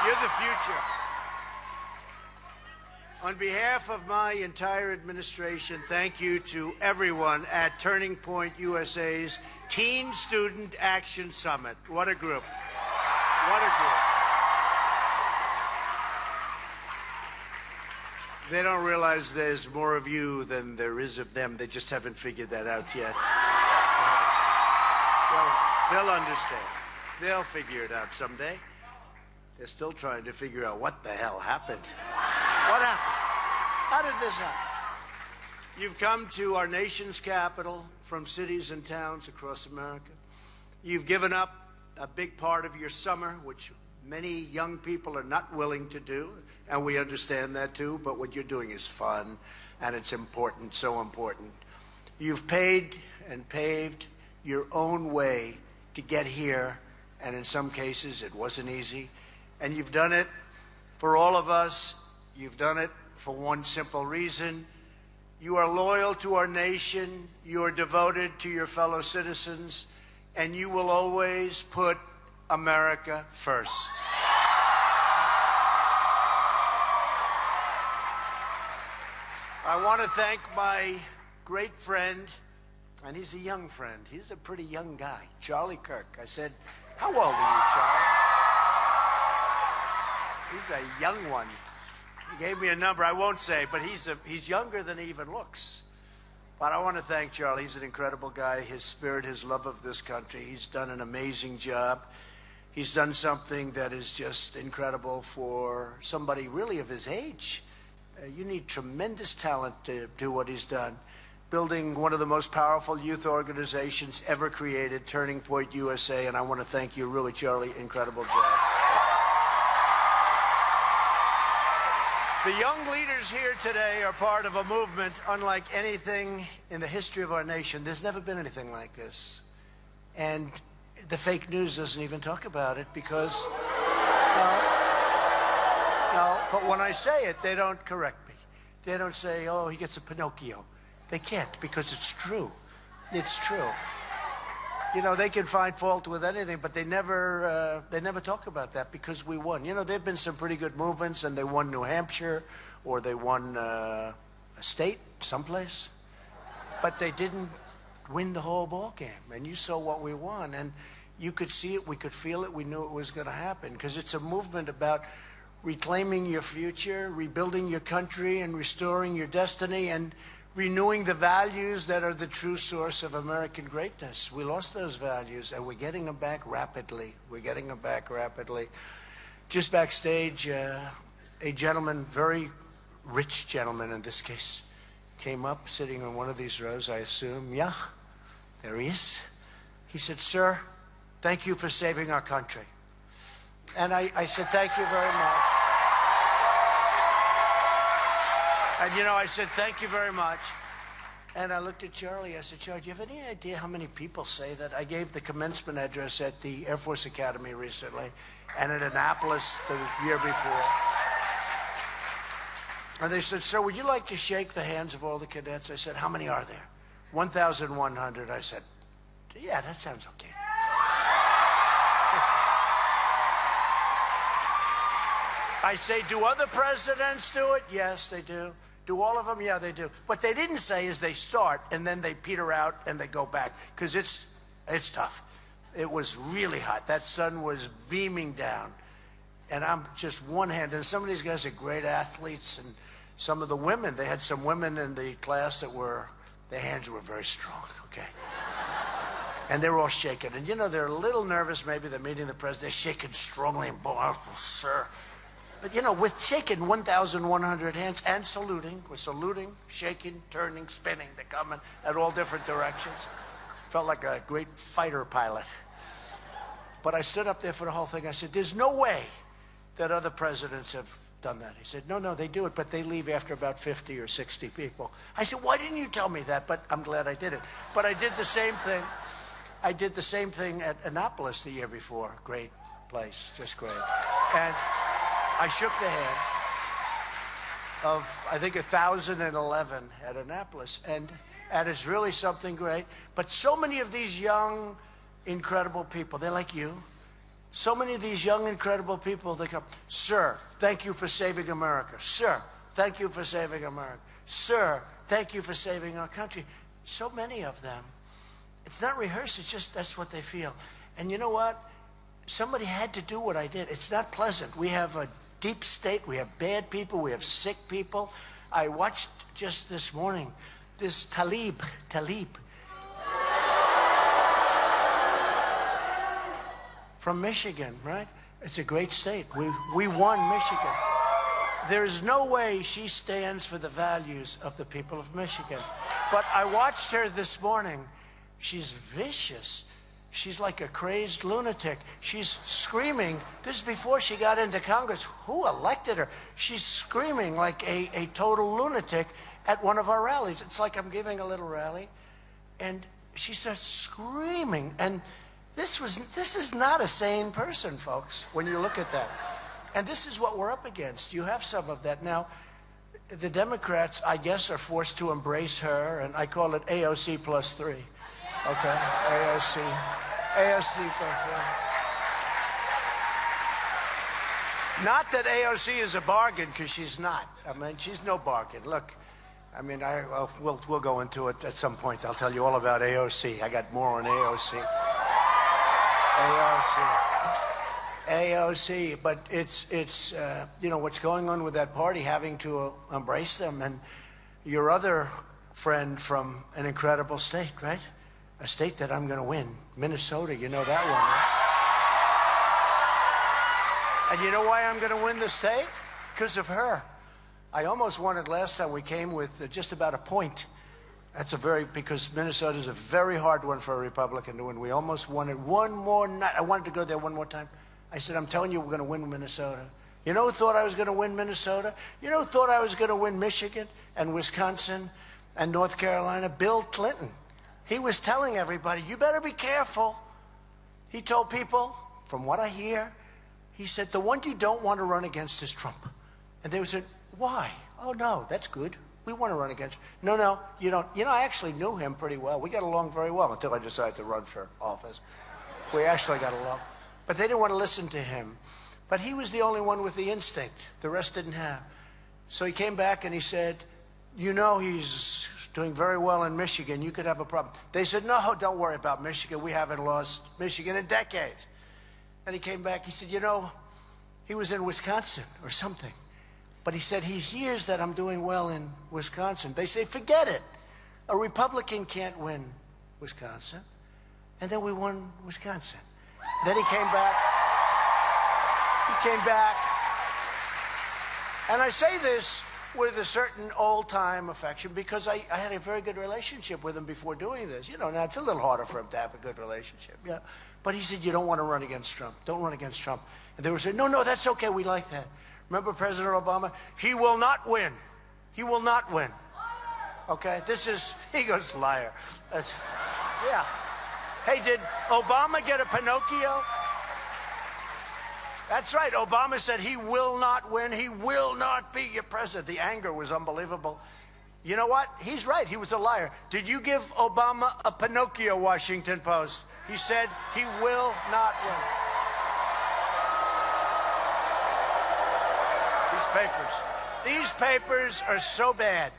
You're the future. On behalf of my entire administration, thank you to everyone at Turning Point USA's Teen Student Action Summit. What a group. What a group. They don't realize there's more of you than there is of them. They just haven't figured that out yet. They'll understand. They'll figure it out someday. They're still trying to figure out what the hell happened. What happened? How did this happen? You've come to our nation's capital from cities and towns across America. You've given up a big part of your summer, which many young people are not willing to do, and we understand that too, but what you're doing is fun, and it's important, so important. You've paid and paved your own way to get here, and in some cases it wasn't easy, and you've done it for all of us. You've done it for one simple reason. You are loyal to our nation, you are devoted to your fellow citizens, and you will always put America first. I want to thank my great friend, and he's a young friend. He's a pretty young guy, Charlie Kirk. I said, how old are you, Charlie? He's a young one. He gave me a number I won't say, but he's younger than he even looks. But I want to thank Charlie. He's an incredible guy. His spirit, his love of this country. He's done an amazing job. He's done something that is just incredible for somebody really of his age. You need tremendous talent to do what he's done. Building one of the most powerful youth organizations ever created, Turning Point USA, and I want to thank you, really, Charlie. Incredible job. The young leaders here today are part of a movement unlike anything in the history of our nation. There's never been anything like this. And the fake news doesn't even talk about it because, no, but when I say it, they don't correct me. They don't say, oh, he gets a Pinocchio. They can't because it's true. It's true. You know, they can find fault with anything, but they never talk about that because we won. You know, there have been some pretty good movements, and they won New Hampshire, or they won a state someplace, but they didn't win the whole ball game. And you saw what we won, and you could see it, we could feel it, we knew it was going to happen because it's a movement about reclaiming your future, rebuilding your country, and restoring your destiny, and renewing the values that are the true source of American greatness. We lost those values, and we're getting them back rapidly. We're getting them back rapidly. Just backstage, a gentleman, very rich gentleman in this case, came up, sitting in one of these rows, I assume. Yeah, there he is. He said, sir, thank you for saving our country. And I said, thank you very much. And, you know, I said, thank you very much. And I looked at Charlie. I said, Charlie, do you have any idea how many people say that? I gave the commencement address at the Air Force Academy recently and at Annapolis the year before. And they said, sir, would you like to shake the hands of all the cadets? I said, how many are there? 1,100. I said, yeah, that sounds okay. I say, do other presidents do it? Yes, they do. Do all of them? Yeah, they do. What they didn't say is they start and then they peter out and they go back because it's tough. It was really hot. That sun was beaming down. And I'm just one hand. And some of these guys are great athletes. And some of the women, they had some women in the class that their hands were very strong, okay? And they were all shaking. And, you know, they're a little nervous. Maybe they're meeting the president. They're shaking strongly and, oh, sir. But, you know, with shaking 1,100 hands and saluting, we're saluting, shaking, turning, spinning, they're coming at all different directions. Felt like a great fighter pilot. But I stood up there for the whole thing. I said, there's no way that other presidents have done that. He said, no, they do it, but they leave after about 50 or 60 people. I said, why didn't you tell me that? But I'm glad I did it. But I did the same thing. I did the same thing at Annapolis the year before. Great place, just great. And I shook the hand of, I think, 1,011 at Annapolis. And it's really something great. But so many of these young, incredible people, they're like you. So many of these young, incredible people, they come, sir, thank you for saving America. Sir, thank you for saving America. Sir, thank you for saving our country. So many of them. It's not rehearsed, it's just that's what they feel. And you know what? Somebody had to do what I did. It's not pleasant. We have a deep state, we have bad people, we have sick people. I watched just this morning this Tlaib. From Michigan, right? It's a great state. We won Michigan. There's no way she stands for the values of the people of Michigan. But I watched her this morning. She's vicious. She's like a crazed lunatic. She's screaming. This is before she got into Congress. Who elected her? She's screaming like a total lunatic at one of our rallies. It's like I'm giving a little rally. And she starts screaming. And this is not a sane person, folks, when you look at that. And this is what we're up against. You have some of that. Now, the Democrats, I guess, are forced to embrace her, and I call it AOC plus 3. Okay? AOC plus 3. Not that AOC is a bargain, because she's not. I mean, she's no bargain. Look, I mean, we'll go into it at some point. I'll tell you all about AOC. I got more on AOC. AOC, but it's you know, what's going on with that party having to embrace them. And your other friend from an incredible state, right? A state that I'm going to win, Minnesota. You know that one, right? And you know why I'm going to win the state? Because of her. I almost won it last time. We came with just about a point. Because Minnesota is a very hard one for a Republican to win. We almost won it one more night. I wanted to go there one more time. I said, I'm telling you, we're going to win Minnesota. You know who thought I was going to win Minnesota? You know who thought I was going to win Michigan and Wisconsin and North Carolina? Bill Clinton. He was telling everybody, you better be careful. He told people, from what I hear, he said, the one you don't want to run against is Trump. And they said, why? Oh, no, that's good. We want to run against you. No, you don't. You know, I actually knew him pretty well. We got along very well until I decided to run for office. We actually got along. But they didn't want to listen to him. But he was the only one with the instinct. The rest didn't have. So he came back and he said, you know, he's doing very well in Michigan. You could have a problem. They said, no, don't worry about Michigan. We haven't lost Michigan in decades. And he came back. He said, you know, he was in Wisconsin or something. But he said he hears that I'm doing well in Wisconsin. They say, forget it. A Republican can't win Wisconsin. And then we won Wisconsin. Then he came back. And I say this with a certain old-time affection because I had a very good relationship with him before doing this. You know, now it's a little harder for him to have a good relationship. Yeah. But he said, you don't want to run against Trump. Don't run against Trump. And they were saying, no, that's okay. We like that. Remember President Obama? He will not win. He will not win. Okay? He goes, liar. Yeah. Hey, did Obama get a Pinocchio? That's right. Obama said he will not win. He will not be your president. The anger was unbelievable. You know what? He's right. He was a liar. Did you give Obama a Pinocchio, Washington Post? He said he will not win. These papers are so bad.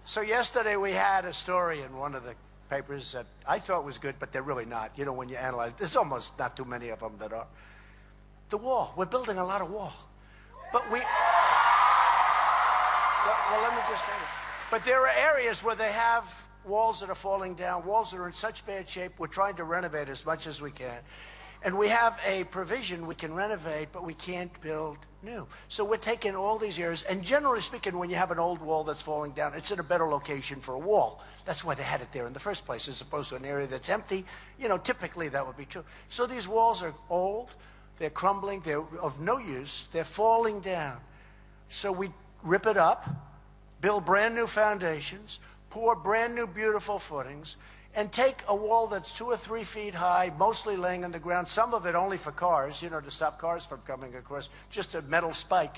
So yesterday we had a story in one of the papers that I thought was good, but they're really not. You know, when you analyze, there's almost not too many of them that are. The wall. We're building a lot of wall. But well, let me just tell you. But there are areas where they have walls that are falling down, walls that are in such bad shape, we're trying to renovate as much as we can. And we have a provision, we can renovate, but we can't build new. So we're taking all these areas, and generally speaking, when you have an old wall that's falling down, it's in a better location for a wall. That's why they had it there in the first place, as opposed to an area that's empty. You know, typically that would be true. So these walls are old, they're crumbling, they're of no use, they're falling down. So we rip it up, build brand new foundations, pour brand new beautiful footings, and take a wall that's 2 or 3 feet high, mostly laying on the ground, some of it only for cars, you know, to stop cars from coming across, just a metal spike.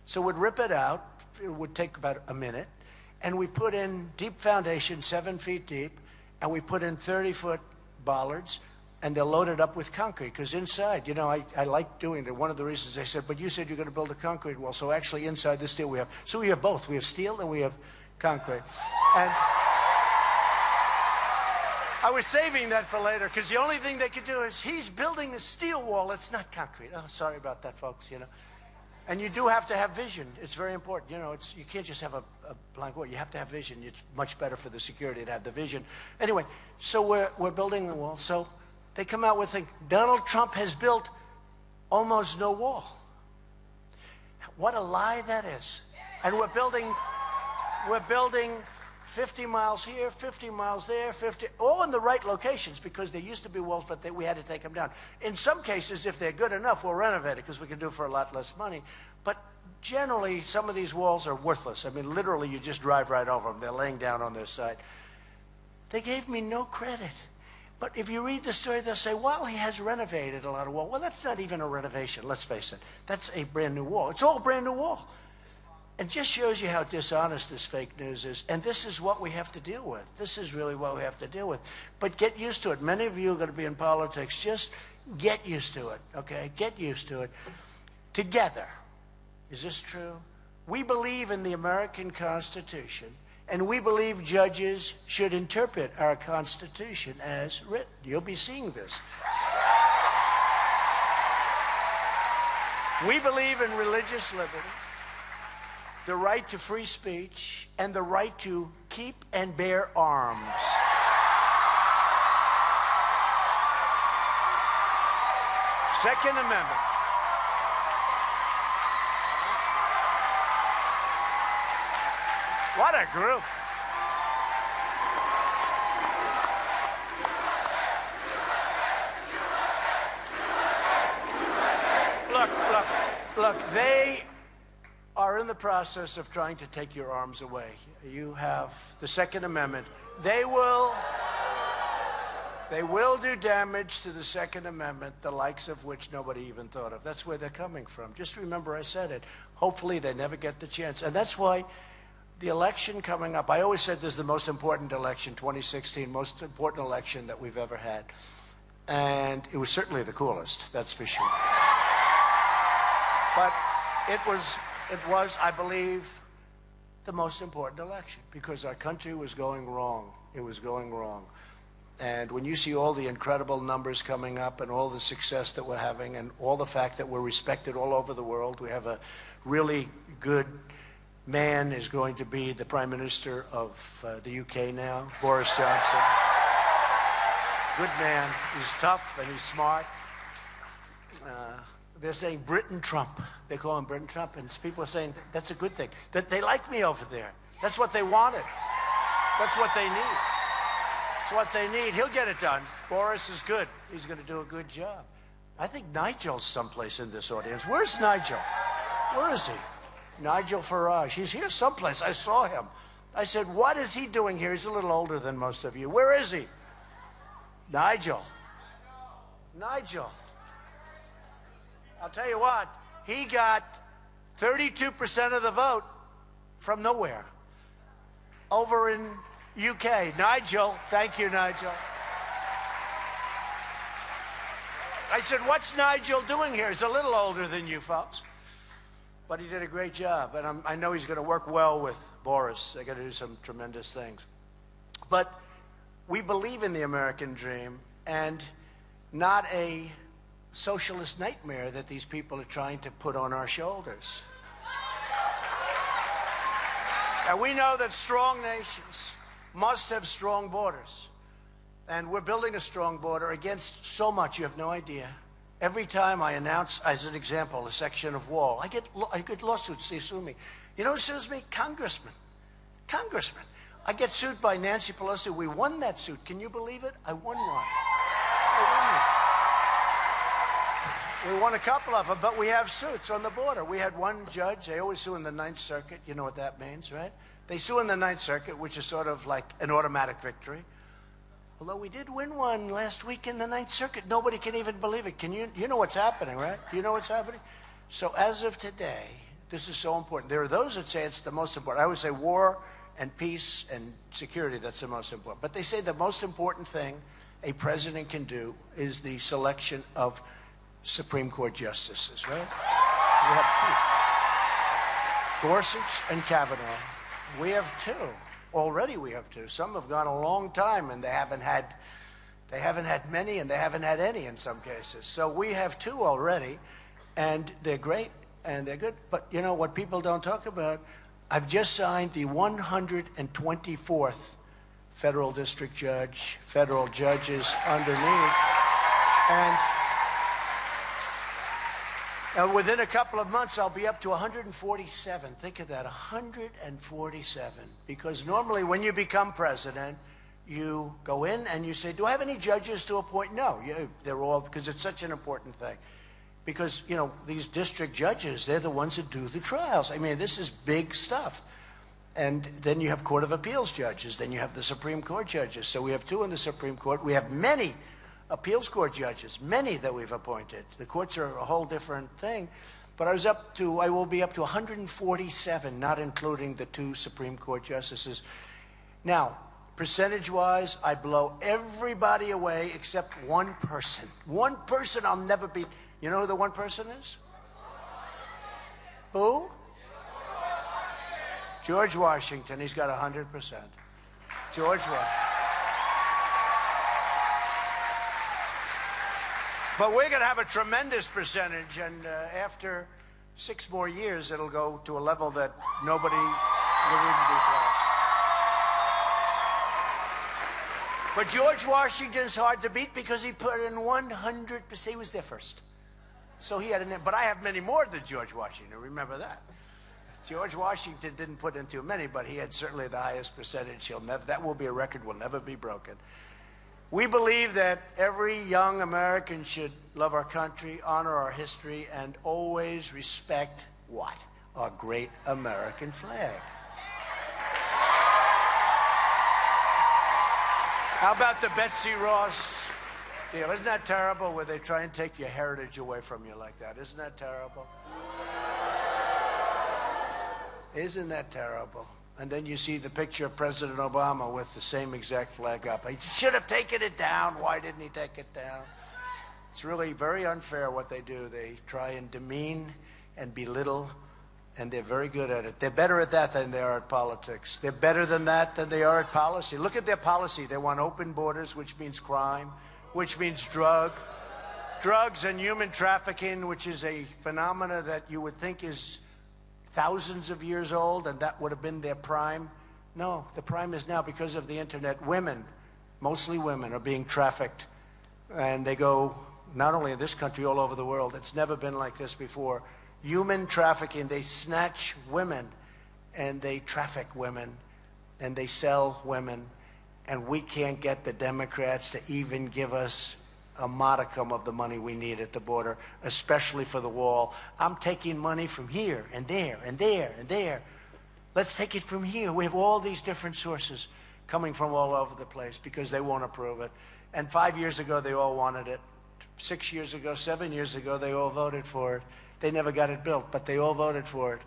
So we'd rip it out. It would take about a minute. And we put in deep foundation, 7 feet deep, and we put in 30-foot bollards and they'll load it up with concrete, because inside, you know, I like doing it. One of the reasons they said, but you said you're going to build a concrete wall, so actually inside the steel we have, so we have both. We have steel and we have concrete. And I was saving that for later, because the only thing they could do is, he's building a steel wall, it's not concrete. Oh, sorry about that, folks, you know. And you do have to have vision. It's very important. You know, you can't just have a blank wall. You have to have vision. It's much better for the security to have the vision. Anyway, so we're building the wall. So they come out with a thing. Donald Trump has built almost no wall. What a lie that is. And we're building 50 miles here, 50 miles there, 50, all in the right locations, because there used to be walls, but we had to take them down. In some cases, if they're good enough, we'll renovate it, because we can do it for a lot less money. But generally, some of these walls are worthless. I mean, literally, you just drive right over them. They're laying down on their side. They gave me no credit. But if you read the story, they'll say, well, he has renovated a lot of wall. Well, that's not even a renovation, let's face it. That's a brand new wall. It's all brand new wall. It just shows you how dishonest this fake news is. And this is what we have to deal with. This is really what we have to deal with. But get used to it. Many of you are going to be in politics. Just get used to it, okay? Get used to it. Together, is this true? We believe in the American Constitution, and we believe judges should interpret our Constitution as written. You'll be seeing this. We believe in religious liberty, the right to free speech, and the right to keep and bear arms. Second Amendment. What a group. Look, they are in the process of trying to take your arms away. You have the Second Amendment. They will do damage to the Second Amendment, the likes of which nobody even thought of. That's where they're coming from. Just remember I said it. Hopefully they never get the chance. And that's why the election coming up, I always said this is the most important election, 2016, most important election that we've ever had. And it was certainly the coolest, that's for sure. But it was, I believe, the most important election, because our country was going wrong. It was going wrong. And when you see all the incredible numbers coming up and all the success that we're having and all the fact that we're respected all over the world, we have a really good man is going to be the Prime Minister of the UK now, Boris Johnson. Good man. He's tough and he's smart. They're saying Britain Trump. They call him Britain Trump, and people are saying that's a good thing. That they like me over there. That's what they wanted. That's what they need. That's what they need. He'll get it done. Boris is good. He's going to do a good job. I think Nigel's someplace in this audience. Where's Nigel? Where is he? Nigel Farage. He's here someplace. I saw him. I said, what is he doing here? He's a little older than most of you. Where is he? Nigel. Nigel. I'll tell you what, he got 32% of the vote from nowhere over in UK. Nigel, thank you, Nigel. I said, what's Nigel doing here? He's a little older than you folks, but he did a great job, and I know he's going to work well with Boris. They're going to do some tremendous things. But we believe in the American dream, and not a socialist nightmare that these people are trying to put on our shoulders. And we know that strong nations must have strong borders. And we're building a strong border against so much, you have no idea. Every time I announce, as an example, a section of wall, I get lawsuits, they sue me. You know who sues me? Congressman. Congressman. I get sued by Nancy Pelosi. We won that suit. Can you believe it? I won one. I won one. We won a couple of them, but we have suits on the border. We had one judge. They always sue in the Ninth Circuit. You know what that means, right? They sue in the Ninth Circuit, which is sort of like an automatic victory. Although we did win one last week in the Ninth Circuit. Nobody can even believe it. You know what's happening, right? Do you know what's happening? So as of today, this is so important. There are those that say it's the most important. I would say war and peace and security, that's the most important. But they say the most important thing a president can do is the selection of Supreme Court justices, right? We have two. Gorsuch and Kavanaugh. We have two. Already we have two. Some have gone a long time and they haven't had many, and they haven't had any in some cases. So we have two already, and they're great and they're good. But you know what people don't talk about? I've just signed the 124th federal district judge, federal judges underneath. And within a couple of months, I'll be up to 147. Think of that, 147. Because normally when you become president, you go in and you say, do I have any judges to appoint? No, they're all, because it's such an important thing. Because, you know, these district judges, they're the ones that do the trials. I mean, this is big stuff. And then you have Court of Appeals judges. Then you have the Supreme Court judges. So we have two in the Supreme Court. We have many appeals court judges, many that we've appointed. The courts are a whole different thing. But I will be up to 147, not including the two Supreme Court justices. Now, percentage-wise, I blow everybody away except one person. One person I'll never beat. You know who the one person is? Who? George Washington. He's got 100%. George Washington. But we're going to have a tremendous percentage, and after 6 more years, it'll go to a level that nobody will even be close. But George Washington's hard to beat because he put in 100%. He was there first. So he had but I have many more than George Washington. Remember that. George Washington didn't put in too many, but he had certainly the highest percentage. That will be a record will never be broken. We believe that every young American should love our country, honor our history, and always respect what? Our great American flag. How about the Betsy Ross deal? Isn't that terrible, where they try and take your heritage away from you like that? Isn't that terrible? Isn't that terrible? And then you see the picture of President Obama with the same exact flag up. He should have taken it down. Why didn't he take it down? It's really very unfair what they do. They try and demean and belittle, and they're very good at it. They're better at that than they are at politics. They're better than that than they are at policy. Look at their policy. They want open borders, which means crime, which means drugs and human trafficking, which is a phenomena that you would think is thousands of years old, and that would have been their prime. No, the prime is now because of the internet. Women, mostly women, are being trafficked, and they go not only in this country, all over the world. It's never been like this before. Human trafficking. They snatch women, and they traffic women, and they sell women, and we can't get the Democrats to even give us a modicum of the money we need at the border, especially for the wall. I'm taking money from here and there and there and there. Let's take it from here. We have all these different sources coming from all over the place because they won't approve it. And 5 years ago, they all wanted it. 6 years ago, 7 years ago, they all voted for it. They never got it built, but they all voted for it.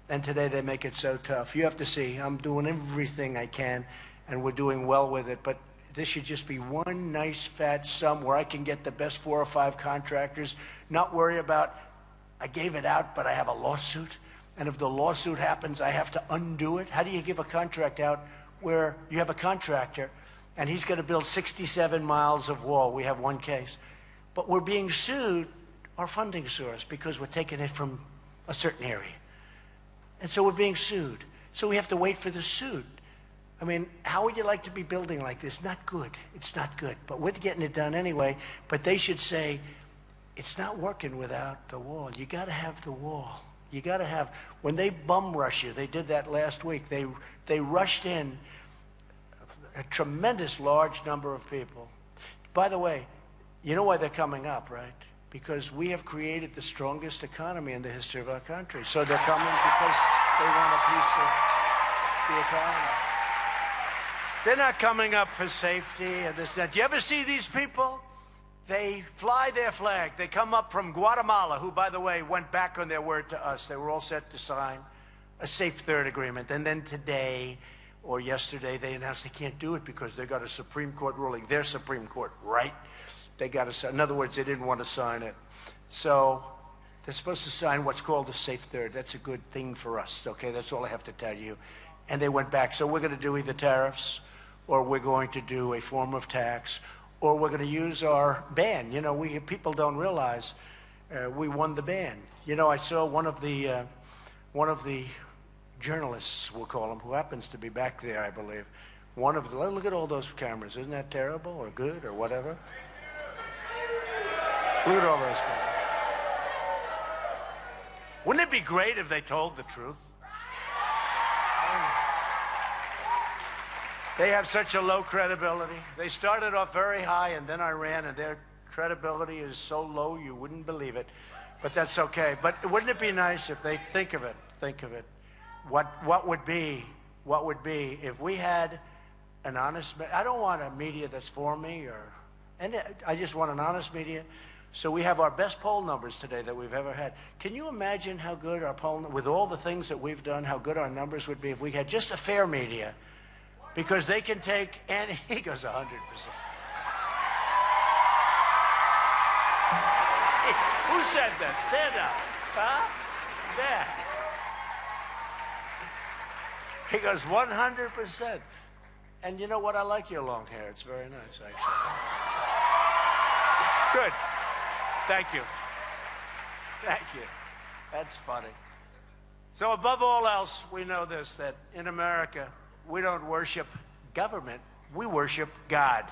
And today they make it so tough. You have to see, I'm doing everything I can, and we're doing well with it. But this should just be one nice fat sum where I can get the best 4 or 5 contractors, not worry about, I gave it out, but I have a lawsuit. And if the lawsuit happens, I have to undo it. How do you give a contract out where you have a contractor and he's going to build 67 miles of wall? We have one case. But we're being sued, our funding source, because we're taking it from a certain area. And so we're being sued. So we have to wait for the suit. I mean, how would you like to be building like this? Not good. It's not good. But we're getting it done anyway. But they should say, it's not working without the wall. You got to have the wall. You got to have, when they bum rush you, they did that last week. They rushed in a tremendous large number of people. By the way, you know why they're coming up, right? Because we have created the strongest economy in the history of our country. So they're coming because they want a piece of the economy. They're not coming up for safety and this, that. Do you ever see these people? They fly their flag. They come up from Guatemala, who, by the way, went back on their word to us. They were all set to sign a safe third agreement. And then today, or yesterday they announced they can't do it because they got a Supreme Court ruling. Their Supreme Court, right? They got to, in other words, they didn't want to sign it. So they're supposed to sign what's called a safe third. That's a good thing for us, okay? That's all I have to tell you. And they went back. So we're going to do either tariffs, or we're going to do a form of tax, or we're going to use our ban. You know, people don't realize we won the ban. You know, I saw one of the journalists, we'll call him, who happens to be back there, I believe. Look at all those cameras. Isn't that terrible or good or whatever? Look at all those cameras. Wouldn't it be great if they told the truth? They have such a low credibility. They started off very high, and then Iran, and their credibility is so low you wouldn't believe it. But that's okay. But wouldn't it be nice if they think of it? What would be if we had an honest? I don't want a media that's for me, I just want an honest media. So we have our best poll numbers today that we've ever had. Can you imagine how good our poll, with all the things that we've done, how good our numbers would be if we had just a fair media? Because they can take, and he goes 100%. Who said that? Stand up. Huh? Yeah. He goes 100%. And you know what? I like your long hair. It's very nice, actually. Good. Thank you. Thank you. That's funny. So above all else, we know this, that in America, we don't worship government. We worship God.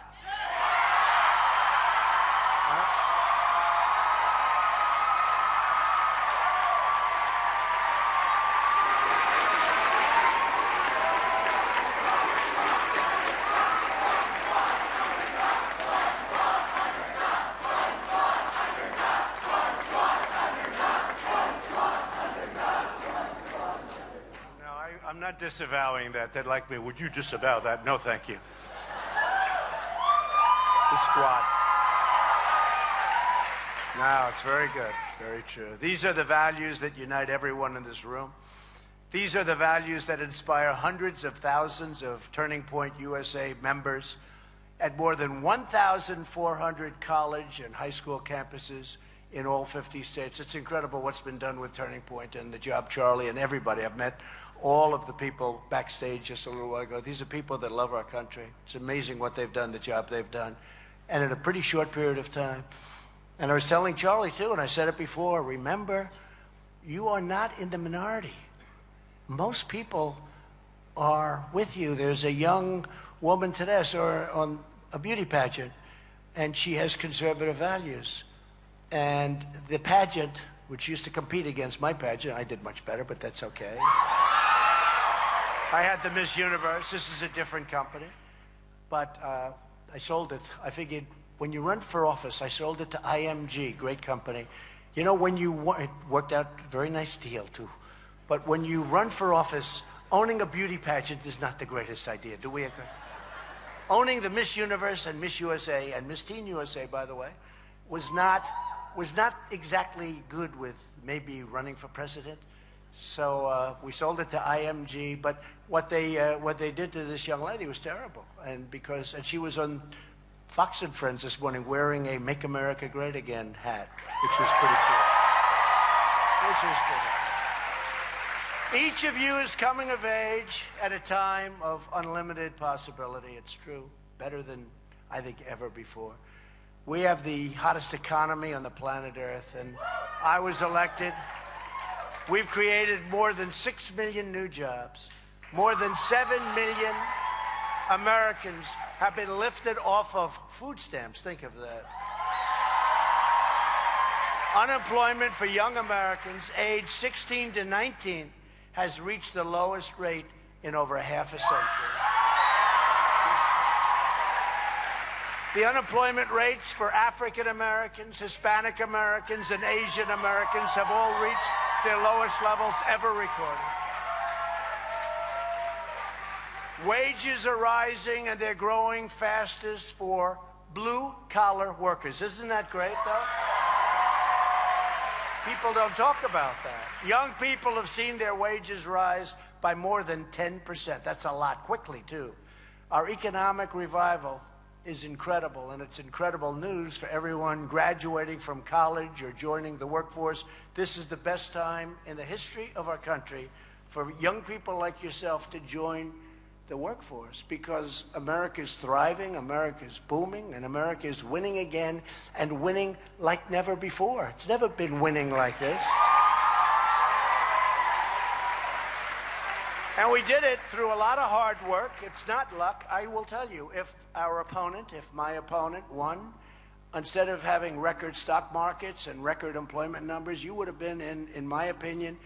I'm not disavowing that. They'd like me, would you disavow that? No, thank you. The squad. No, it's very good. Very true. These are the values that unite everyone in this room. These are the values that inspire hundreds of thousands of Turning Point USA members at more than 1,400 college and high school campuses in all 50 states. It's incredible what's been done with Turning Point and the job Charlie and everybody. I've met all of the people backstage just a little while ago. These are people that love our country. It's amazing what they've done, the job they've done, and in a pretty short period of time. And I was telling Charlie, too, and I said it before, remember, you are not in the minority. Most people are with you. There's a young woman today, I saw her on a beauty pageant, and she has conservative values. And the pageant, which used to compete against my pageant, I did much better, but that's okay. I had the Miss Universe. This is a different company. But I sold it. I figured when you run for office, I sold it to IMG, great company. You know, it worked out a very nice deal, too. But when you run for office, owning a beauty pageant is not the greatest idea. Do we agree? Owning the Miss Universe and Miss USA, and Miss Teen USA, by the way, was not exactly good with maybe running for president. So we sold it to IMG, but what they did to this young lady was terrible. And she was on Fox and Friends this morning wearing a Make America Great Again hat, which was pretty cool. Each of you is coming of age at a time of unlimited possibility. It's true, better than I think ever before. We have the hottest economy on the planet Earth, and I was elected. We've created more than 6 million new jobs. More than 7 million Americans have been lifted off of food stamps. Think of that. Unemployment for young Americans aged 16 to 19 has reached the lowest rate in over half a century. The unemployment rates for African Americans, Hispanic Americans, and Asian Americans have all reached their lowest levels ever recorded. Wages are rising, and they're growing fastest for blue-collar workers. Isn't that great, though? People don't talk about that. Young people have seen their wages rise by more than 10%. That's a lot, quickly, too. Our economic revival is incredible, and it's incredible news for everyone graduating from college or joining the workforce. This is the best time in the history of our country for young people like yourself to join the workforce, because America is thriving, America is booming, and America is winning again, and winning like never before. It's never been winning like this. And we did it through a lot of hard work. It's not luck. I will tell you, if my opponent won, instead of having record stock markets and record employment numbers, you would have been in my opinion,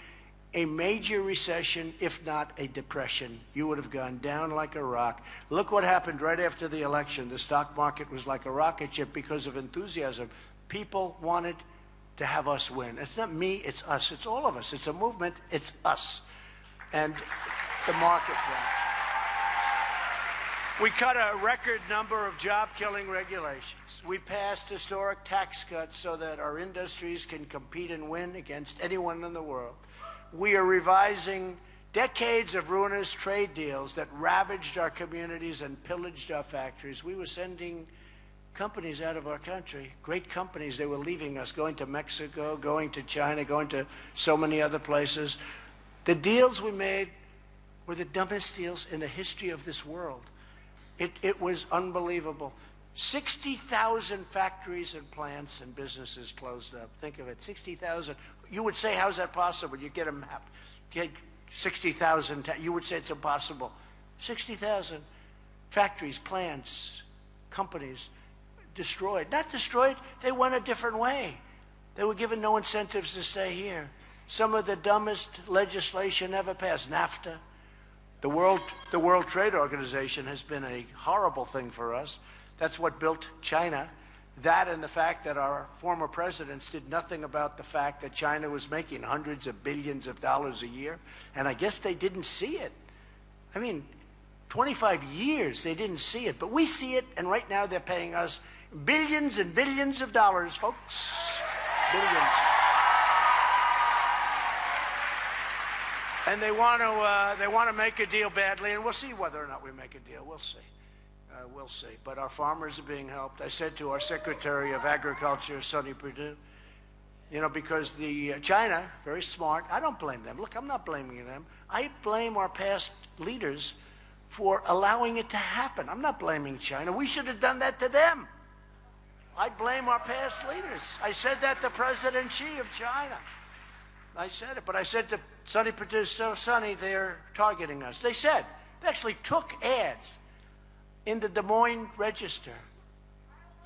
a major recession, if not a depression. You would have gone down like a rock. Look what happened right after the election. The stock market was like a rocket ship because of enthusiasm. People wanted to have us win. It's not me, it's us. It's all of us. It's a movement. It's us. And the market won. We cut a record number of job-killing regulations. We passed historic tax cuts so that our industries can compete and win against anyone in the world. We are revising decades of ruinous trade deals that ravaged our communities and pillaged our factories. We were sending companies out of our country, great companies. They were leaving us, going to Mexico, going to China, going to so many other places. The deals we made were the dumbest deals in the history of this world. It was unbelievable. 60,000 factories and plants and businesses closed up. Think of it, 60,000. You would say, how's that possible? You get a map, get 60,000, you would say it's impossible. 60,000 factories, plants, companies destroyed. Not destroyed, they went a different way. They were given no incentives to stay here. Some of the dumbest legislation ever passed. NAFTA. The World Trade Organization has been a horrible thing for us. That's what built China. That and the fact that our former presidents did nothing about the fact that China was making hundreds of billions of dollars a year. And I guess they didn't see it. I mean, 25 years they didn't see it. But we see it, and right now they're paying us billions and billions of dollars, folks. Billions. And they want to make a deal badly, and we'll see whether or not we make a deal. We'll see. We'll see. But our farmers are being helped. I said to our Secretary of Agriculture, Sonny Perdue, you know, because China, very smart. I don't blame them. Look, I'm not blaming them. I blame our past leaders for allowing it to happen. I'm not blaming China. We should have done that to them. I blame our past leaders. I said that to President Xi of China. I said it, but I said to Sonny Perdue, so Sonny, they're targeting us. They actually took ads in the Des Moines Register.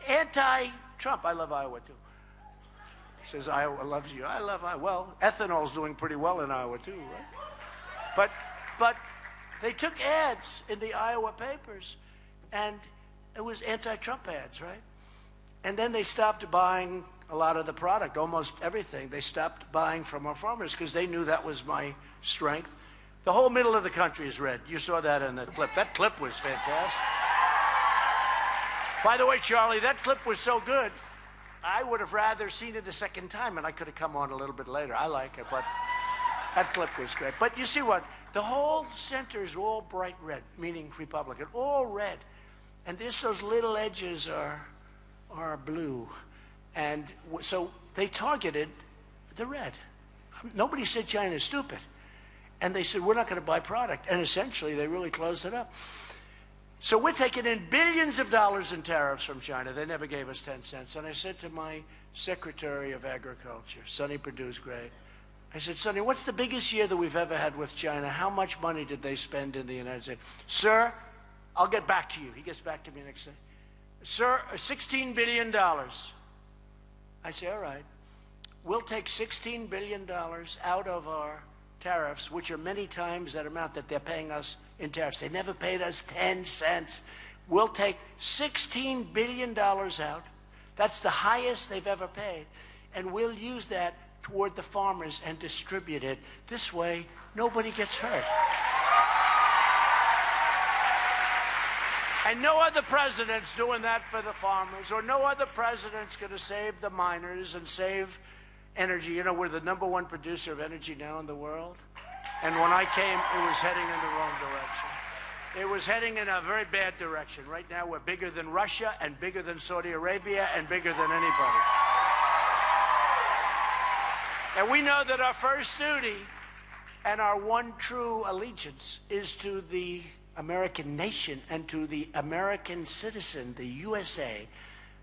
Anti-Trump. I love Iowa, too. He says, Iowa loves you. I love Iowa. Well, ethanol's doing pretty well in Iowa, too, right? But they took ads in the Iowa papers, and it was anti-Trump ads, right? And then they stopped buying a lot of the product, almost everything. They stopped buying from our farmers because they knew that was my strength. The whole middle of the country is red. You saw that in that clip. That clip was fantastic. By the way, Charlie, that clip was so good, I would have rather seen it a second time, and I could have come on a little bit later. I like it, but that clip was great. But you see what? The whole center is all bright red, meaning Republican, all red. And just those little edges are blue. And so they targeted the red. Nobody said China is stupid. And they said, we're not going to buy product. And essentially, they really closed it up. So we're taking in billions of dollars in tariffs from China. They never gave us 10 cents. And I said to my Secretary of Agriculture, Sonny Perdue's great, I said, Sonny, what's the biggest year that we've ever had with China? How much money did they spend in the United States? Sir, I'll get back to you. He gets back to me next day. Sir, $16 billion. I say, all right, we'll take $16 billion out of our tariffs, which are many times that amount that they're paying us in tariffs. They never paid us 10 cents. We'll take $16 billion out. That's the highest they've ever paid. And we'll use that toward the farmers and distribute it. This way, nobody gets hurt. And no other president's doing that for the farmers, or no other president's going to save the miners and save energy. You know, we're the #1 producer of energy now in the world. And when I came, it was heading in the wrong direction. It was heading in a very bad direction. Right now, we're bigger than Russia and bigger than Saudi Arabia and bigger than anybody. And we know that our first duty and our one true allegiance is to the American nation and to the American citizen, the USA.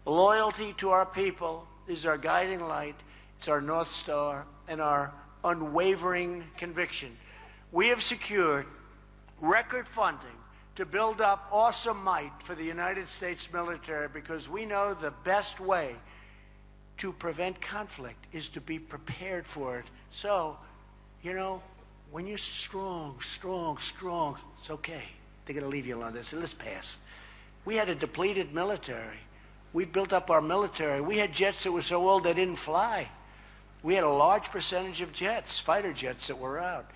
Loyalty to our people is our guiding light. It's our North Star and our unwavering conviction. We have secured record funding to build up awesome might for the United States military because we know the best way to prevent conflict is to be prepared for it. So, you know, when you're strong, it's okay. They're going to leave you alone. They say, let's pass. We had a depleted military. We built up our military. We had jets that were so old they didn't fly. We had a large percentage of jets, fighter jets that were out.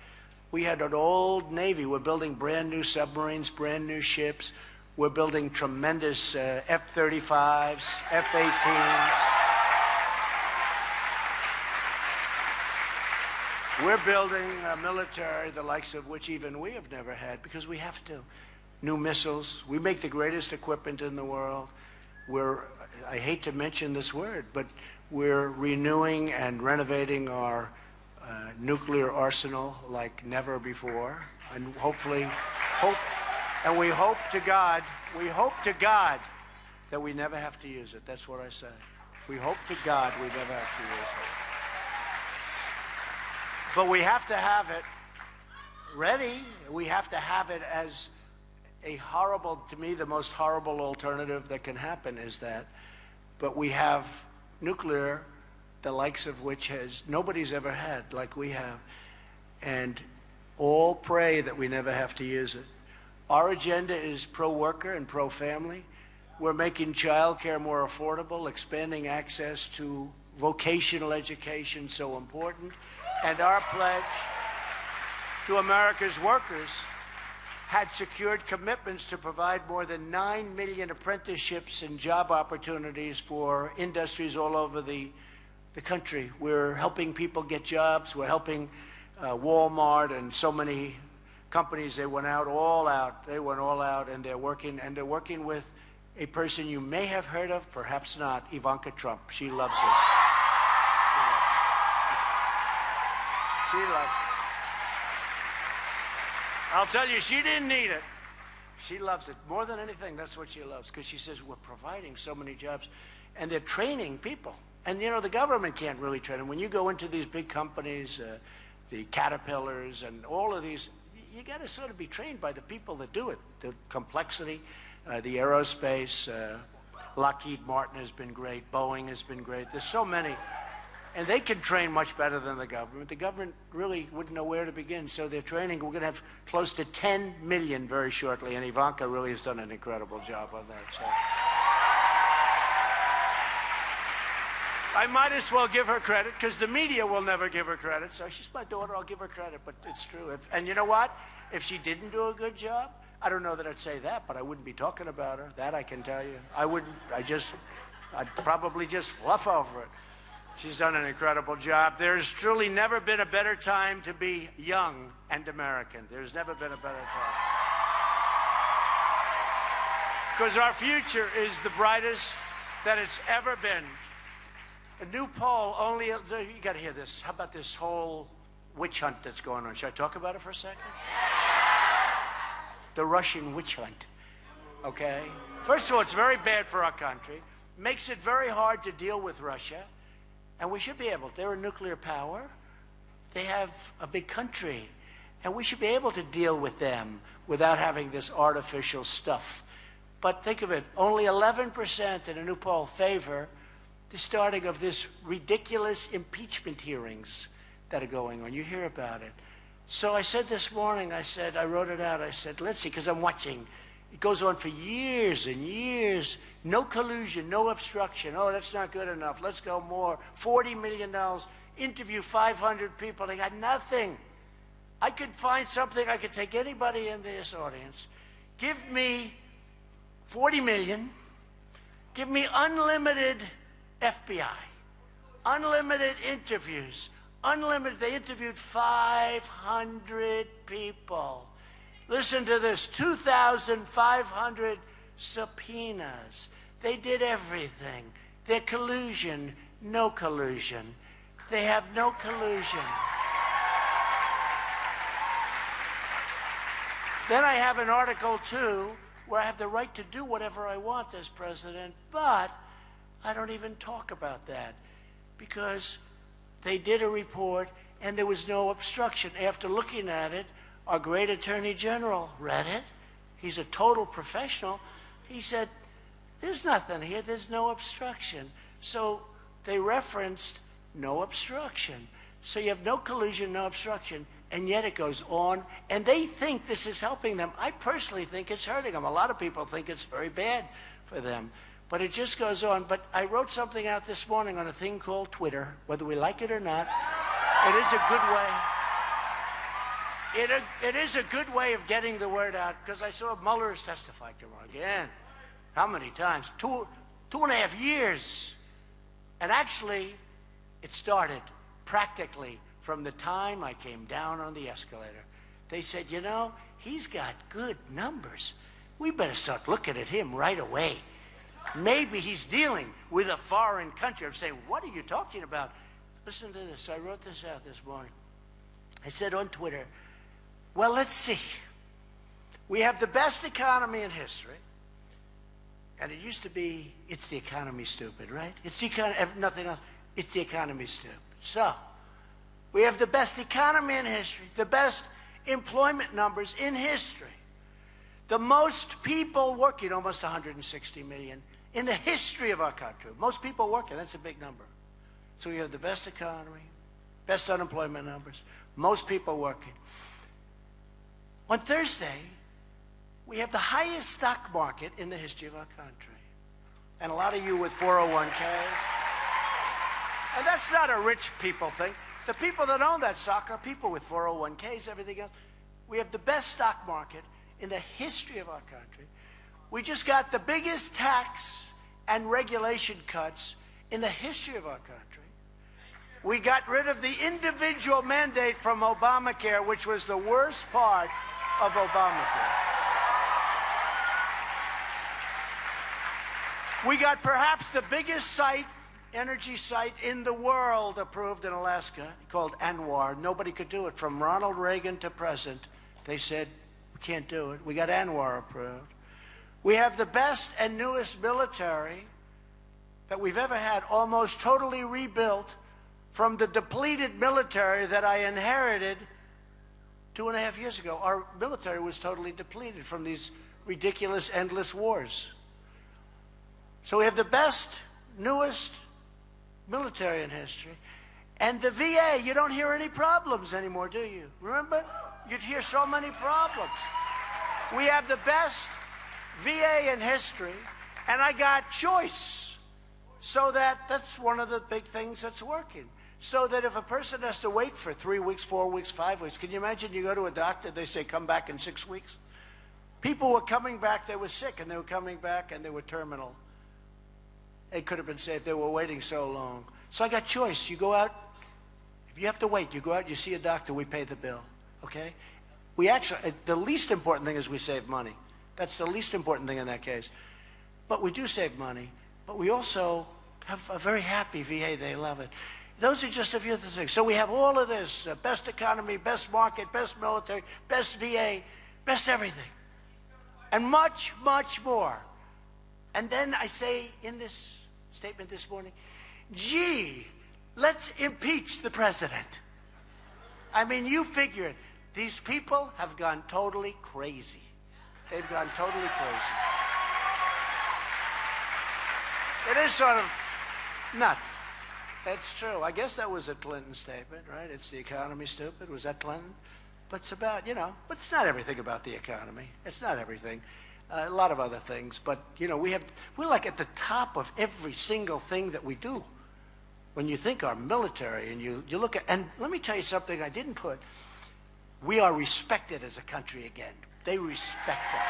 We had an old Navy. We're building brand new submarines, brand new ships. We're building tremendous F-35s, F-18s. We're building a military the likes of which even we have never had because we have to. New missiles. We make the greatest equipment in the world. I hate to mention this word, but we're renewing and renovating our nuclear arsenal like never before. And we hope to God that we never have to use it. That's what I say. We hope to God we never have to use it. But we have to have it ready. We have to have it as a horrible, to me, the most horrible alternative that can happen is that. But we have nuclear, the likes of which nobody's ever had like we have. And all pray that we never have to use it. Our agenda is pro-worker and pro-family. We're making child care more affordable, expanding access to vocational education, so important. And our pledge to America's workers had secured commitments to provide more than 9 million apprenticeships and job opportunities for industries all over the country. We're helping people get jobs. We're helping Walmart and so many companies. They went all out, and they're working with a person you may have heard of, perhaps not, Ivanka Trump. She loves it. She loves it. I'll tell you, she didn't need it. She loves it. More than anything, that's what she loves, because she says we're providing so many jobs, and they're training people. And, you know, the government can't really train them. When you go into these big companies, the Caterpillars and all of these, you got to sort of be trained by the people that do it. The complexity, the aerospace, Lockheed Martin has been great. Boeing has been great. There's so many. And they can train much better than the government. The government really wouldn't know where to begin. So they're training. We're going to have close to 10 million very shortly. And Ivanka really has done an incredible job on that. So I might as well give her credit because the media will never give her credit. So she's my daughter. I'll give her credit. But it's true. And you know what? If she didn't do a good job, I don't know that I'd say that, but I wouldn't be talking about her. That I can tell you. I wouldn't. I'd probably just fluff over it. She's done an incredible job. There's truly never been a better time to be young and American. There's never been a better time. Because our future is the brightest that it's ever been. A new poll only, you got to hear this. How about this whole witch hunt that's going on? Should I talk about it for a second? The Russian witch hunt, okay? First of all, it's very bad for our country. Makes it very hard to deal with Russia. And we should be able. They're a nuclear power. They have a big country. And we should be able to deal with them without having this artificial stuff. But think of it, only 11% in a new poll favor the starting of this ridiculous impeachment hearings that are going on. You hear about it. So I said this morning, I wrote it out, I said, let's see, because I'm watching. It goes on for years and years. No collusion, no obstruction. Oh, that's not good enough. Let's go more. $40 million. Interview 500 people. They got nothing. I could find something. I could take anybody in this audience. Give me 40 million. Give me unlimited FBI. Unlimited interviews. Unlimited. They interviewed 500 people. Listen to this, 2,500 subpoenas. They did everything. Their collusion, no collusion. They have no collusion. Then I have an Article 2 where I have the right to do whatever I want as president, but I don't even talk about that because they did a report and there was no obstruction. After looking at it, our great Attorney General read it. He's a total professional. He said, there's nothing here. There's no obstruction. So they referenced no obstruction. So you have no collusion, no obstruction, and yet it goes on. And they think this is helping them. I personally think it's hurting them. A lot of people think it's very bad for them. But it just goes on. But I wrote something out this morning on a thing called Twitter, whether we like it or not. It is a good way. It is a good way of getting the word out, because I saw Mueller has testified tomorrow again. How many times? Two and a half years. And actually, it started practically from the time I came down on the escalator. They said, you know, he's got good numbers. We better start looking at him right away. Maybe he's dealing with a foreign country. I'm saying, what are you talking about? Listen to this. I wrote this out this morning. I said on Twitter, well, let's see. We have the best economy in history. And it used to be, it's the economy, stupid, right? It's the economy, nothing else. It's the economy, stupid. So, we have the best economy in history, the best employment numbers in history, the most people working, almost 160 million, in the history of our country. Most people working, that's a big number. So we have the best economy, best unemployment numbers, most people working. On Thursday, we have the highest stock market in the history of our country. And a lot of you with 401ks. And that's not a rich people thing. The people that own that stock are people with 401ks, everything else. We have the best stock market in the history of our country. We just got the biggest tax and regulation cuts in the history of our country. We got rid of the individual mandate from Obamacare, which was the worst part of Obamacare. We got perhaps the biggest site, energy site in the world approved in Alaska, called ANWR. Nobody could do it. From Ronald Reagan to present, they said, we can't do it. We got ANWR approved. We have the best and newest military that we've ever had, almost totally rebuilt from the depleted military that I inherited 2.5 years ago. Our military was totally depleted from these ridiculous, endless wars. So we have the best, newest military in history. And the VA, you don't hear any problems anymore, do you? Remember? You'd hear so many problems. We have the best VA in history, and I got choice. So that's one of the big things that's working. So that if a person has to wait for 3 weeks, 4 weeks, 5 weeks, can you imagine you go to a doctor, they say, come back in 6 weeks? People were coming back, they were sick, and they were coming back, and they were terminal. They could have been saved. They were waiting so long. So I got choice. You go out. If you have to wait, you go out, you see a doctor, we pay the bill. Okay? We actually, the least important thing is we save money. That's the least important thing in that case. But we do save money. But we also have a very happy VA. They love it. Those are just a few of the things. So we have all of this. Best economy, best market, best military, best VA, best everything. And much, much more. And then I say in this statement this morning, gee, let's impeach the president. I mean, you figure it. These people have gone totally crazy. They've gone totally crazy. It is sort of nuts. That's true. I guess that was a Clinton statement, right? It's the economy, stupid. Was that Clinton? But it's about, you know, but it's not everything about the economy. It's not everything. A lot of other things. But, you know, we're like at the top of every single thing that we do. When you think our military and you look at, and let me tell you something I didn't put. We are respected as a country again. They respect us.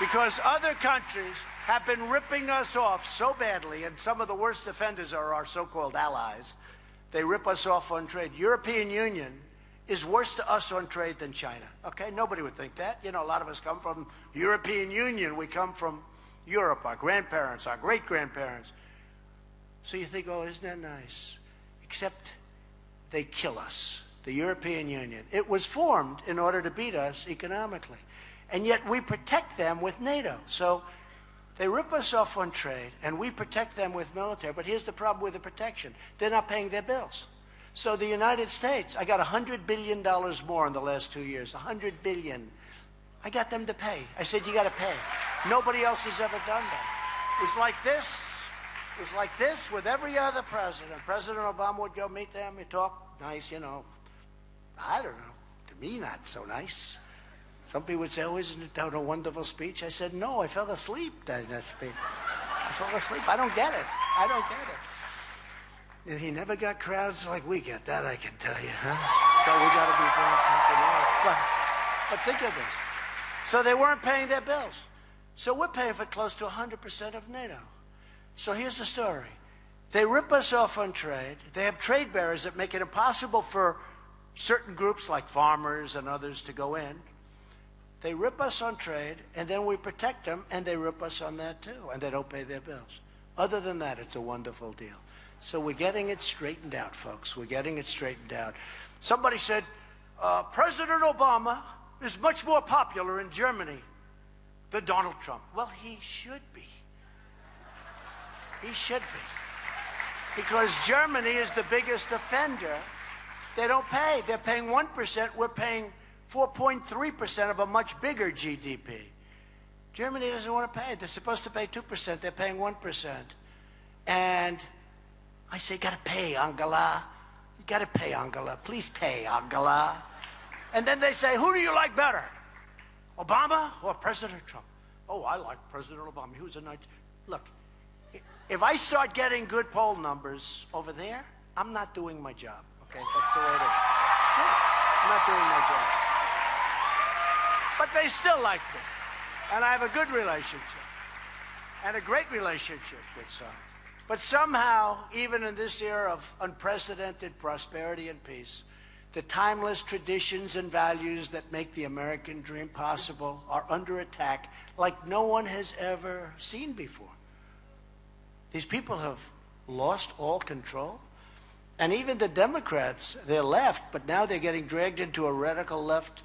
Because other countries have been ripping us off so badly, and some of the worst offenders are our so-called allies. They rip us off on trade. European Union is worse to us on trade than China, okay? Nobody would think that. You know, a lot of us come from European Union. We come from Europe, our grandparents, our great-grandparents. So you think, oh, isn't that nice? Except they kill us, the European Union. It was formed in order to beat us economically. And yet we protect them with NATO. So they rip us off on trade, and we protect them with military. But here's the problem with the protection. They're not paying their bills. So the United States, I got $100 billion more in the last 2 years, $100 billion. I got them to pay. I said, you got to pay. Nobody else has ever done that. It was like this. It was like this with every other president. President Obama would go meet them and talk nice, you know. I don't know. To me, not so nice. Some people would say, oh, isn't it a wonderful speech? I said, no, I fell asleep during that speech. I fell asleep. I don't get it. I don't get it. And he never got crowds like we get. That I can tell you, huh? So we got to be doing something else. But think of this. So they weren't paying their bills. So we're paying for close to 100% of NATO. So here's the story. They rip us off on trade. They have trade barriers that make it impossible for certain groups like farmers and others to go in. They rip us on trade, and then we protect them, and they rip us on that too, and they don't pay their bills. Other than that, it's a wonderful deal. So we're getting it straightened out, folks. We're getting it straightened out. Somebody said, President Obama is much more popular in Germany than Donald Trump. Well, he should be. He should be. Because Germany is the biggest offender. They don't pay. They're paying 1%. We're paying 4.3% of a much bigger GDP. Germany doesn't want to pay. They're supposed to pay 2%. They're paying 1%. And I say, got to pay, Angela. You got to pay, Angela. Please pay, Angela. And then they say, who do you like better? Obama or President Trump? Oh, I like President Obama. He was a nice... Look, if I start getting good poll numbers over there, I'm not doing my job. Okay, that's the way it is. It's true. I'm not doing my job. But they still like me. And I have a good relationship. And a great relationship with some. But somehow, even in this era of unprecedented prosperity and peace, the timeless traditions and values that make the American dream possible are under attack like no one has ever seen before. These people have lost all control. And even the Democrats, they're left, but now they're getting dragged into a radical left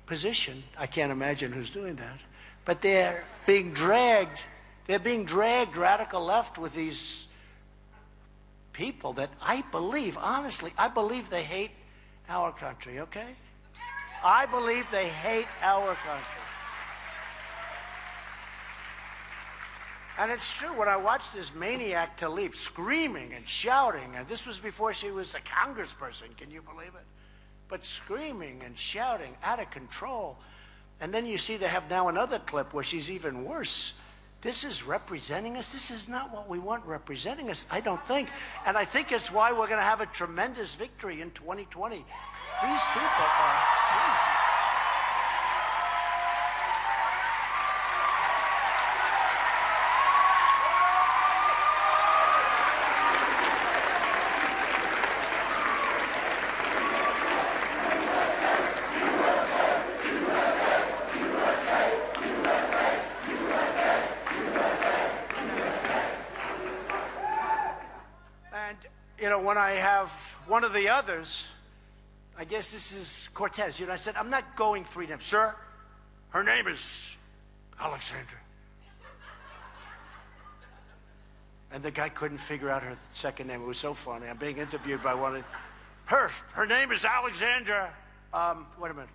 position. I can't imagine who's doing that. But they're being dragged radical left with these people that I believe, honestly, I believe they hate our country, okay? I believe they hate our country. And it's true, when I watched this maniac Tlaib screaming and shouting, and this was before she was a congressperson, can you believe it? But screaming and shouting, out of control. And then you see they have now another clip where she's even worse. This is representing us. This is not what we want representing us, I don't think. And I think it's why we're going to have a tremendous victory in 2020. These people are crazy. When I have one of the others, I guess this is Cortez. I said, I'm not going 3 names. Sir, her name is Alexandra. And the guy couldn't figure out her second name. It was so funny. I'm being interviewed by one of her name is Alexandra. Wait a minute.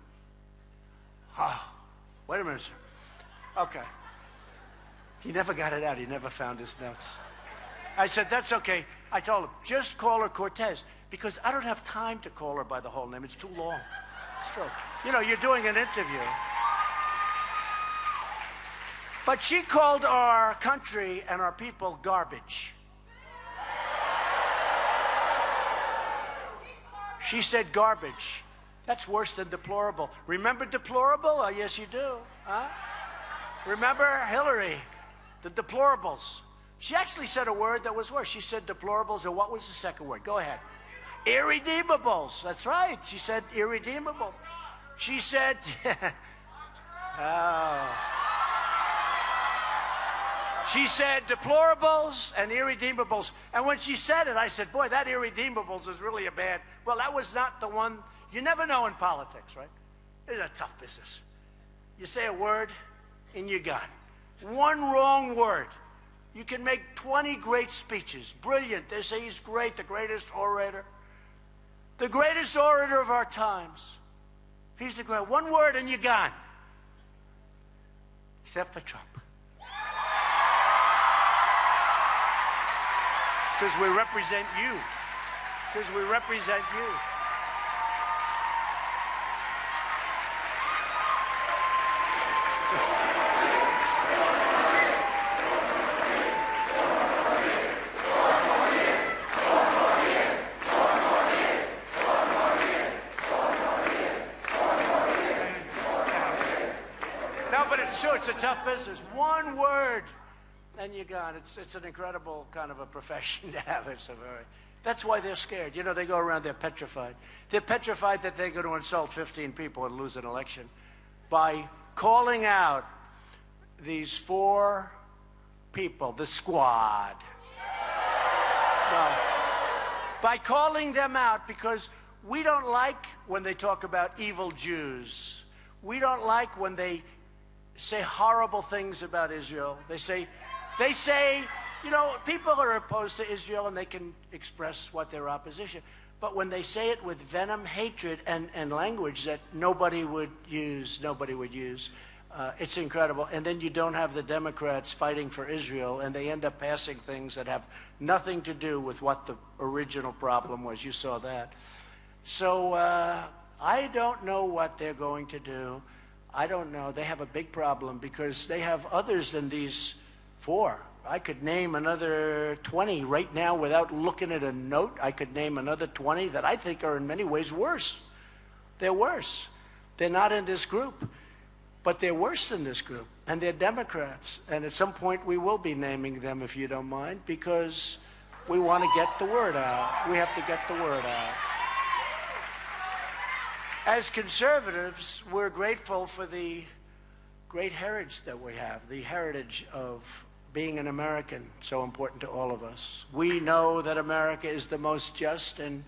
Wait a minute, sir. Okay. He never got it out. He never found his notes. I said, that's okay. I told him, just call her Cortez, because I don't have time to call her by the whole name. It's too long. It's true. You're doing an interview. But she called our country and our people garbage. She said garbage. That's worse than deplorable. Remember deplorable? Oh, yes, you do. Huh? Remember Hillary, the deplorables. She actually said a word that was worse. She said deplorables, and what was the second word? Go ahead. Irredeemables. That's right. She said irredeemable. She said, oh. She said deplorables and irredeemables. And when she said it, I said, boy, that irredeemables is really a bad. Well, that was not the one. You never know in politics, right? It's a tough business. You say a word and you're gone. One wrong word. You can make 20 great speeches. Brilliant. They say he's great, the greatest orator. The greatest orator of our times. He's the great. One word and you're gone. Except for Trump. It's because we represent you. It's because we represent you. It's a tough business. One word, and you're gone. It's an incredible kind of a profession to have. That's why they're scared. You know, they go around, they're petrified. They're petrified that they're going to insult 15 people and lose an election by calling out these 4 people, the squad. Well, by calling them out, because we don't like when they talk about evil Jews. We don't like when they say horrible things about Israel. They say, you know, people are opposed to Israel and they can express what their opposition. But when they say it with venom, hatred, and language that nobody would use, it's incredible. And then you don't have the Democrats fighting for Israel, and they end up passing things that have nothing to do with what the original problem was. You saw that. So I don't know what they're going to do. I don't know. They have a big problem because they have others than these 4. I could name another 20 right now without looking at a note. I could name another 20 that I think are in many ways worse. They're worse. They're not in this group, but they're worse than this group. And they're Democrats. And at some point we will be naming them, if you don't mind, because we want to get the word out. We have to get the word out. As conservatives, we're grateful for the great heritage that we have, the heritage of being an American, so important to all of us. We know that America is the most just and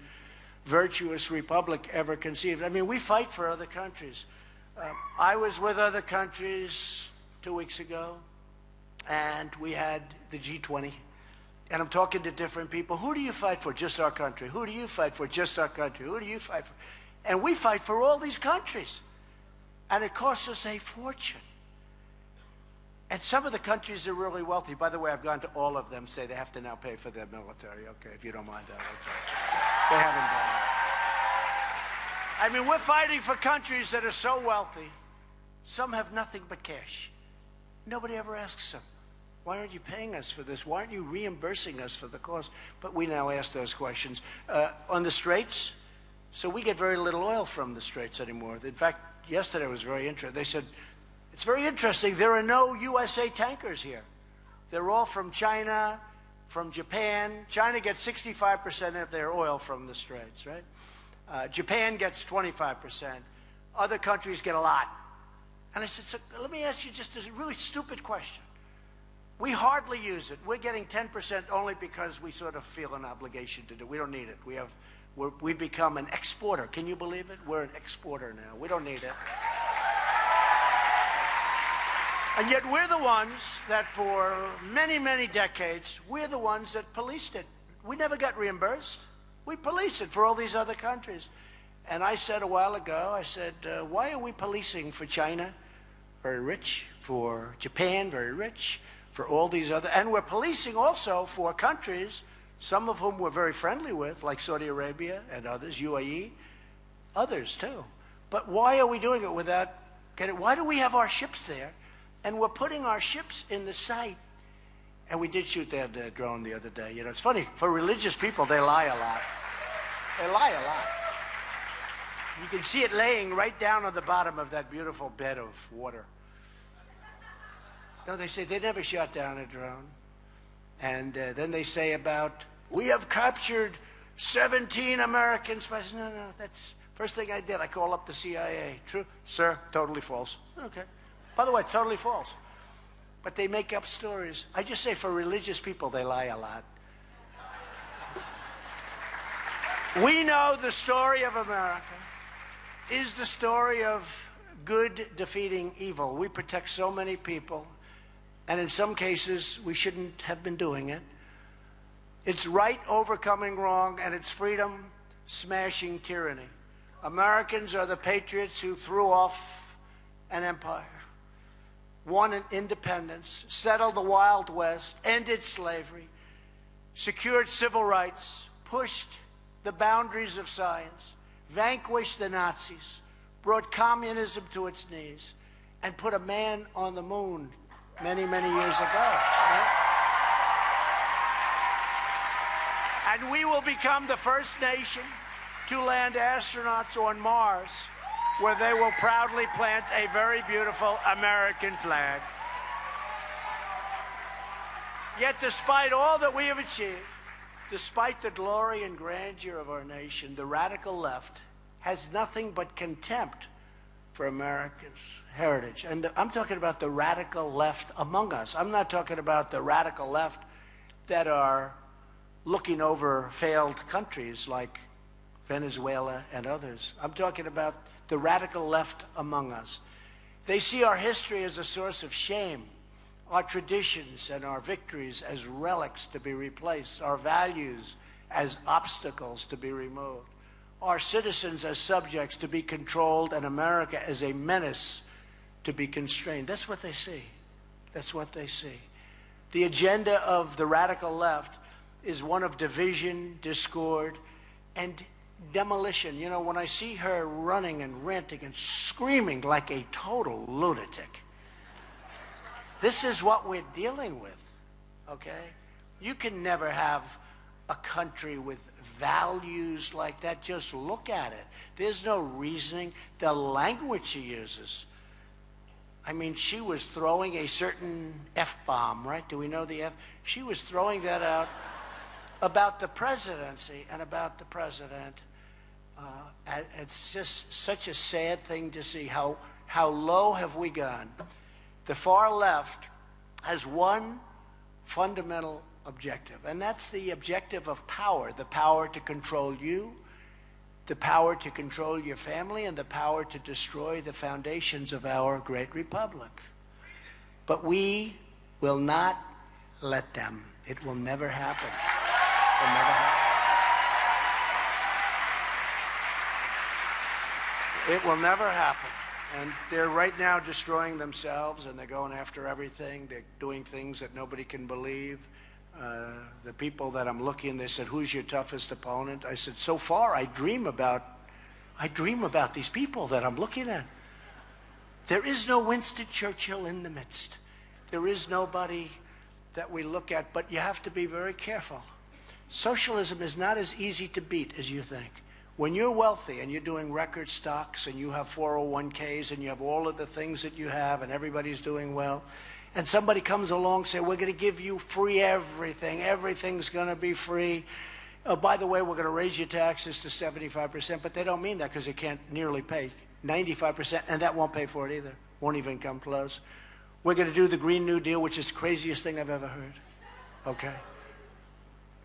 virtuous republic ever conceived. I mean, we fight for other countries. I was with other countries 2 weeks ago, and we had the G20. And I'm talking to different people. Who do you fight for? Just our country. Who do you fight for? Just our country. Who do you fight for? And we fight for all these countries. And it costs us a fortune. And some of the countries are really wealthy. By the way, I've gone to all of them, say they have to now pay for their military. Okay, if you don't mind that, okay. They haven't done it. I mean, we're fighting for countries that are so wealthy. Some have nothing but cash. Nobody ever asks them, why aren't you paying us for this? Why aren't you reimbursing us for the cost? But we now ask those questions. On the Straits, so we get very little oil from the Straits anymore. In fact, yesterday was very interesting. They said, it's very interesting, there are no USA tankers here. They're all from China, from Japan. China gets 65% of their oil from the Straits, right? Japan gets 25%. Other countries get a lot. And I said, so let me ask you just a really stupid question. We hardly use it. We're getting 10% only because we sort of feel an obligation to do it. We don't need it. We've become an exporter. Can you believe it? We're an exporter now. We don't need it. And yet we're the ones that for many, many decades, we're the ones that policed it. We never got reimbursed. We policed it for all these other countries. And I said a while ago, I said, why are we policing for China? Very rich. For Japan, very rich. For all these other, and we're policing also for countries, some of whom we're very friendly with, like Saudi Arabia and others, UAE, others too. But why are we doing it without getting, why do we have our ships there? And we're putting our ships in the sight. And we did shoot that drone the other day. You know, it's funny, for religious people, they lie a lot. They lie a lot. You can see it laying right down on the bottom of that beautiful bed of water. No, they say they never shot down a drone. And then they say about, we have captured 17 American spies. No, that's first thing I did. I call up the CIA. True? Sir, totally false. Okay. By the way, totally false. But they make up stories. I just say for religious people, they lie a lot. We know the story of America is the story of good defeating evil. We protect so many people, and in some cases, we shouldn't have been doing it. It's right overcoming wrong, and it's freedom smashing tyranny. Americans are the patriots who threw off an empire, won an independence, settled the Wild West, ended slavery, secured civil rights, pushed the boundaries of science, vanquished the Nazis, brought communism to its knees, and put a man on the moon many, many years ago. Right? And we will become the first nation to land astronauts on Mars, where they will proudly plant a very beautiful American flag. Yet despite all that we have achieved, despite the glory and grandeur of our nation, the radical left has nothing but contempt for America's heritage. And I'm talking about the radical left among us. I'm not talking about the radical left that are looking over failed countries like Venezuela and others. I'm talking about the radical left among us. They see our history as a source of shame, our traditions and our victories as relics to be replaced, our values as obstacles to be removed, our citizens as subjects to be controlled, and America as a menace to be constrained. That's what they see. That's what they see. The agenda of the radical left is one of division, discord, and demolition. You know, when I see her running and ranting and screaming like a total lunatic, this is what we're dealing with, okay? You can never have a country with values like that. Just look at it. There's no reasoning. The language she uses. I mean, she was throwing a certain F-bomb, right? Do we know the F? She was throwing that out about the presidency and about the president. It's just such a sad thing to see how low have we gone. The far left has one fundamental objective, and that's the objective of power, the power to control you, the power to control your family, and the power to destroy the foundations of our great republic. But we will not let them. It will never happen. It will never happen. It will never happen. And they're right now destroying themselves, and they're going after everything. They're doing things that nobody can believe. The people that I'm looking, they said, who's your toughest opponent? I said, so far, I dream about these people that I'm looking at. There is no Winston Churchill in the midst. There is nobody that we look at, but you have to be very careful. Socialism is not as easy to beat as you think. When you're wealthy and you're doing record stocks and you have 401ks and you have all of the things that you have and everybody's doing well, and somebody comes along and says, we're going to give you free everything, everything's going to be free. Oh, by the way, we're going to raise your taxes to 75%, but they don't mean that because they can't nearly pay 95%, and that won't pay for it either. Won't even come close. We're going to do the Green New Deal, which is the craziest thing I've ever heard. Okay?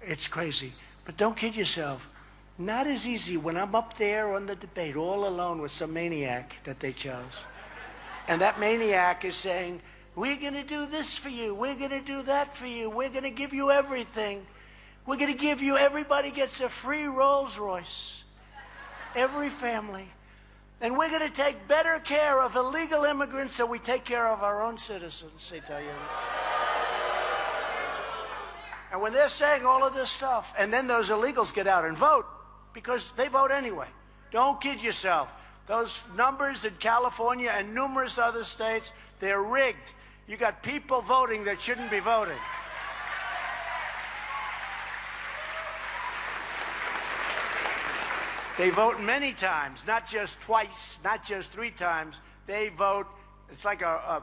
It's crazy. But don't kid yourself. Not as easy when I'm up there on the debate all alone with some maniac that they chose. And that maniac is saying, we're going to do this for you. We're going to do that for you. We're going to give you everything. We're going to give you, everybody gets a free Rolls Royce. Every family. And we're going to take better care of illegal immigrants than we take care of our own citizens, they tell you. And when they're saying all of this stuff, and then those illegals get out and vote, because they vote anyway. Don't kid yourself. Those numbers in California and numerous other states, they're rigged. You got people voting that shouldn't be voting. They vote many times, not just twice, not just 3 times. They vote, it's like a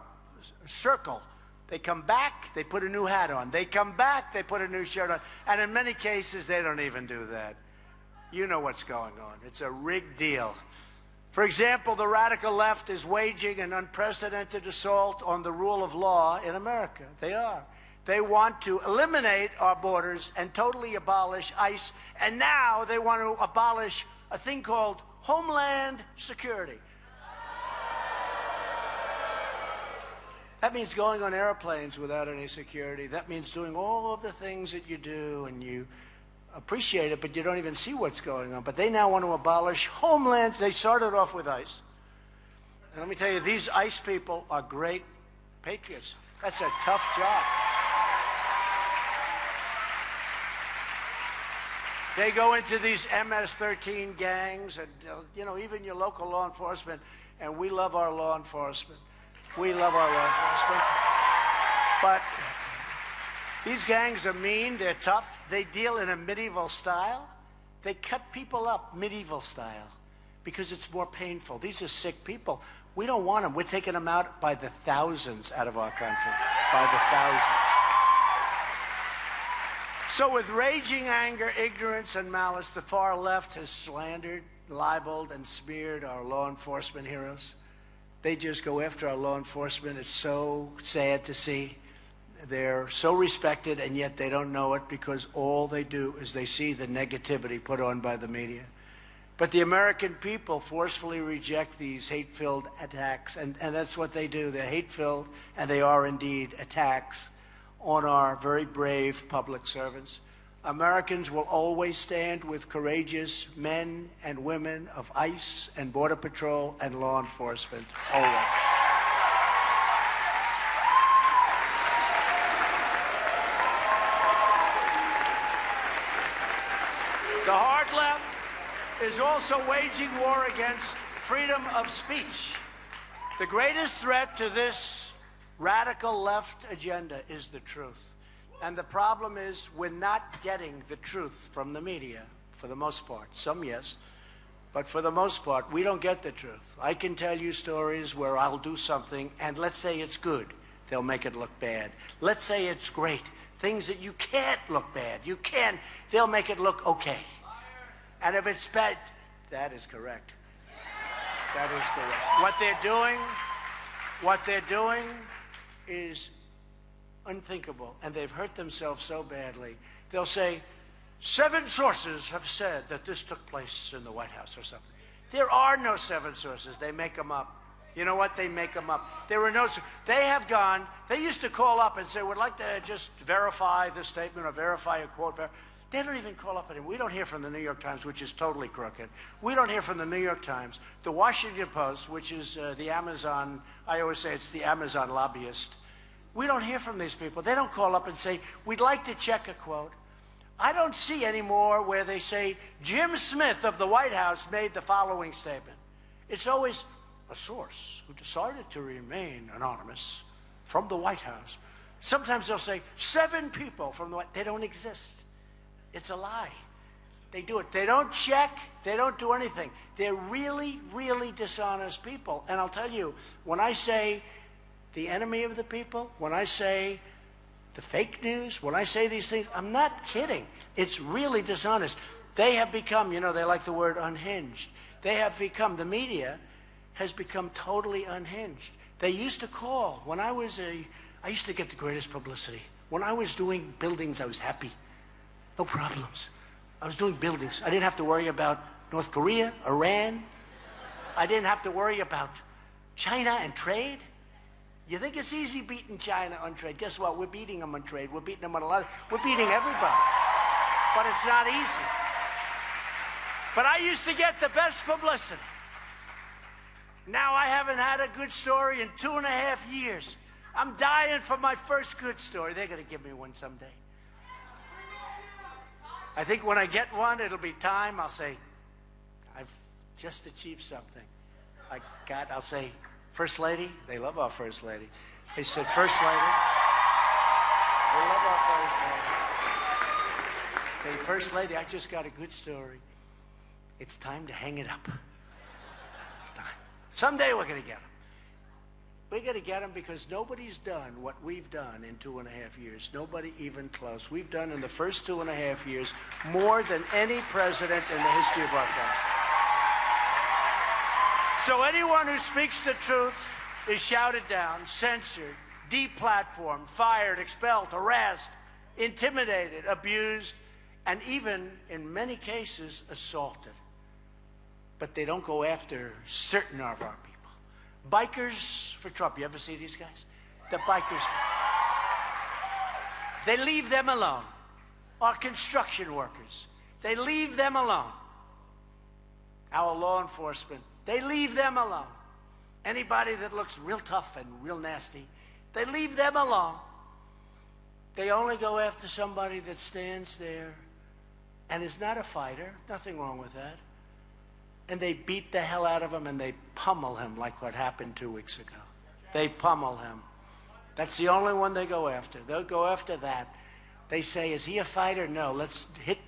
circle. They come back, they put a new hat on. They come back, they put a new shirt on. And in many cases, they don't even do that. You know what's going on. It's a rigged deal. For example, the radical left is waging an unprecedented assault on the rule of law in America. They are. They want to eliminate our borders and totally abolish ICE. And now they want to abolish a thing called Homeland Security. That means going on airplanes without any security. That means doing all of the things that you do, and you appreciate it, but you don't even see what's going on. But they now want to abolish Homeland. They started off with ICE. And let me tell you, these ICE people are great patriots. That's a tough job. They go into these MS-13 gangs, and you know, even your local law enforcement, and we love our law enforcement. We love our law enforcement. But these gangs are mean, they're tough, they deal in a medieval style. They cut people up medieval style because it's more painful. These are sick people. We don't want them. We're taking them out by the thousands out of our country, by the thousands. So with raging anger, ignorance, and malice, the far left has slandered, libeled, and smeared our law enforcement heroes. They just go after our law enforcement. It's so sad to see. They're so respected, and yet they don't know it because all they do is they see the negativity put on by the media. But the American people forcefully reject these hate-filled attacks, and that's what they do. They're hate-filled, and they are indeed attacks on our very brave public servants. Americans will always stand with courageous men and women of ICE and Border Patrol and law enforcement. Always. The hard left is also waging war against freedom of speech. The greatest threat to this radical left agenda is the truth. And the problem is we're not getting the truth from the media, for the most part. Some, yes. But for the most part, we don't get the truth. I can tell you stories where I'll do something, and let's say it's good. They'll make it look bad. Let's say it's great. Things that you can't look bad. You can. They'll make it look okay. And if it's bad, that is correct. That is correct. What they're doing is unthinkable, and they've hurt themselves so badly. They'll say, 7 sources have said that this took place in the White House or something. There are no 7 sources. They make them up. You know what? They make them up. There were no. They have gone. They used to call up and say, "Would like to just verify this statement or verify a quote." They don't even call up anymore. We don't hear from the New York Times, which is totally crooked. We don't hear from the New York Times. The Washington Post, which is the Amazon. I always say it's the Amazon lobbyist. We don't hear from these people. They don't call up and say, "We'd like to check a quote." I don't see anymore where they say, "Jim Smith of the White House made the following statement." It's always a source who decided to remain anonymous from the White House. Sometimes they'll say, 7 people from the White House. They don't exist. It's a lie. They do it. They don't check. They don't do anything. They're really, really dishonest people. And I'll tell you, when I say the enemy of the people, when I say the fake news, when I say these things, I'm not kidding. It's really dishonest. They have become, you know, they like the word unhinged. They have become, the media has become totally unhinged. They used to call. When I used to get the greatest publicity. When I was doing buildings, I was happy. No problems. I was doing buildings. I didn't have to worry about North Korea, Iran. I didn't have to worry about China and trade. You think it's easy beating China on trade? Guess what? We're beating them on trade. We're beating them on a lot. We're beating everybody. But it's not easy. But I used to get the best publicity. Now I haven't had a good story in 2.5 years. I'm dying for my first good story. They're going to give me one someday. I think when I get one, it'll be time. I'll say, I've just achieved something. I'll say, First Lady, they love our First Lady. They said, First Lady, they love our First Lady. Say, First Lady, I just got a good story. It's time to hang it up. It's time. Someday we're going to get them. We're going to get them because nobody's done what we've done in 2.5 years. Nobody even close. We've done in the first 2.5 years more than any president in the history of our country. So anyone who speaks the truth is shouted down, censored, deplatformed, fired, expelled, harassed, intimidated, abused, and even, in many cases, assaulted. But they don't go after certain of our people. Bikers for Trump. You ever see these guys? The bikers. They leave them alone. Our construction workers. They leave them alone. Our law enforcement. They leave them alone. Anybody that looks real tough and real nasty, they leave them alone. They only go after somebody that stands there and is not a fighter. Nothing wrong with that. And they beat the hell out of him and they pummel him like what happened 2 weeks ago. They pummel him. That's the only one they go after. They'll go after that. They say, is he a fighter? No, let's hit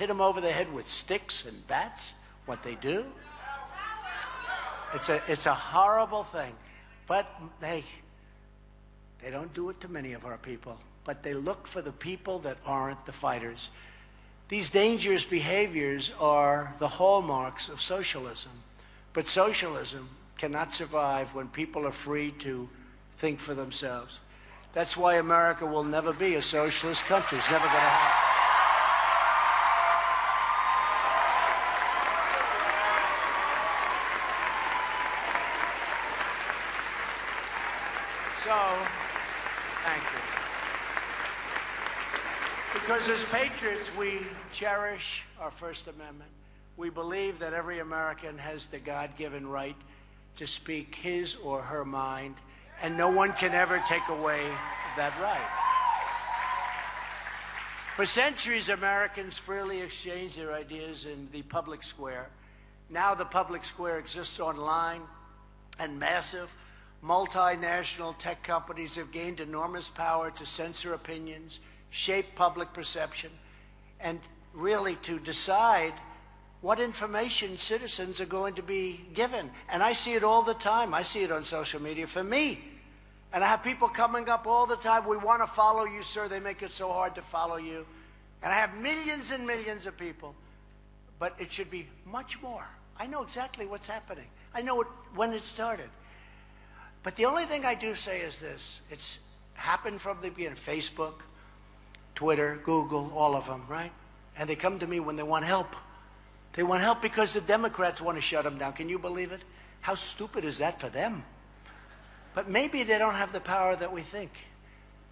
him over the head with sticks and bats. What they do. It's a horrible thing. But they don't do it to many of our people. But they look for the people that aren't the fighters. These dangerous behaviors are the hallmarks of socialism. But socialism cannot survive when people are free to think for themselves. That's why America will never be a socialist country. It's never going to happen. So, thank you. Because as patriots, we cherish our First Amendment. We believe that every American has the God-given right to speak his or her mind, and no one can ever take away that right. For centuries, Americans freely exchanged their ideas in the public square. Now the public square exists online, and massive multinational tech companies have gained enormous power to censor opinions, shape public perception, and really to decide what information citizens are going to be given. And I see it all the time. I see it on social media for me. And I have people coming up all the time, we want to follow you, sir. They make it so hard to follow you. And I have millions and millions of people. But it should be much more. I know exactly what's happening. I know when it started. But the only thing I do say is this. It's happened from the beginning. Facebook, Twitter, Google, all of them, right? And they come to me when they want help. They want help because the Democrats want to shut them down. Can you believe it? How stupid is that for them? But maybe they don't have the power that we think,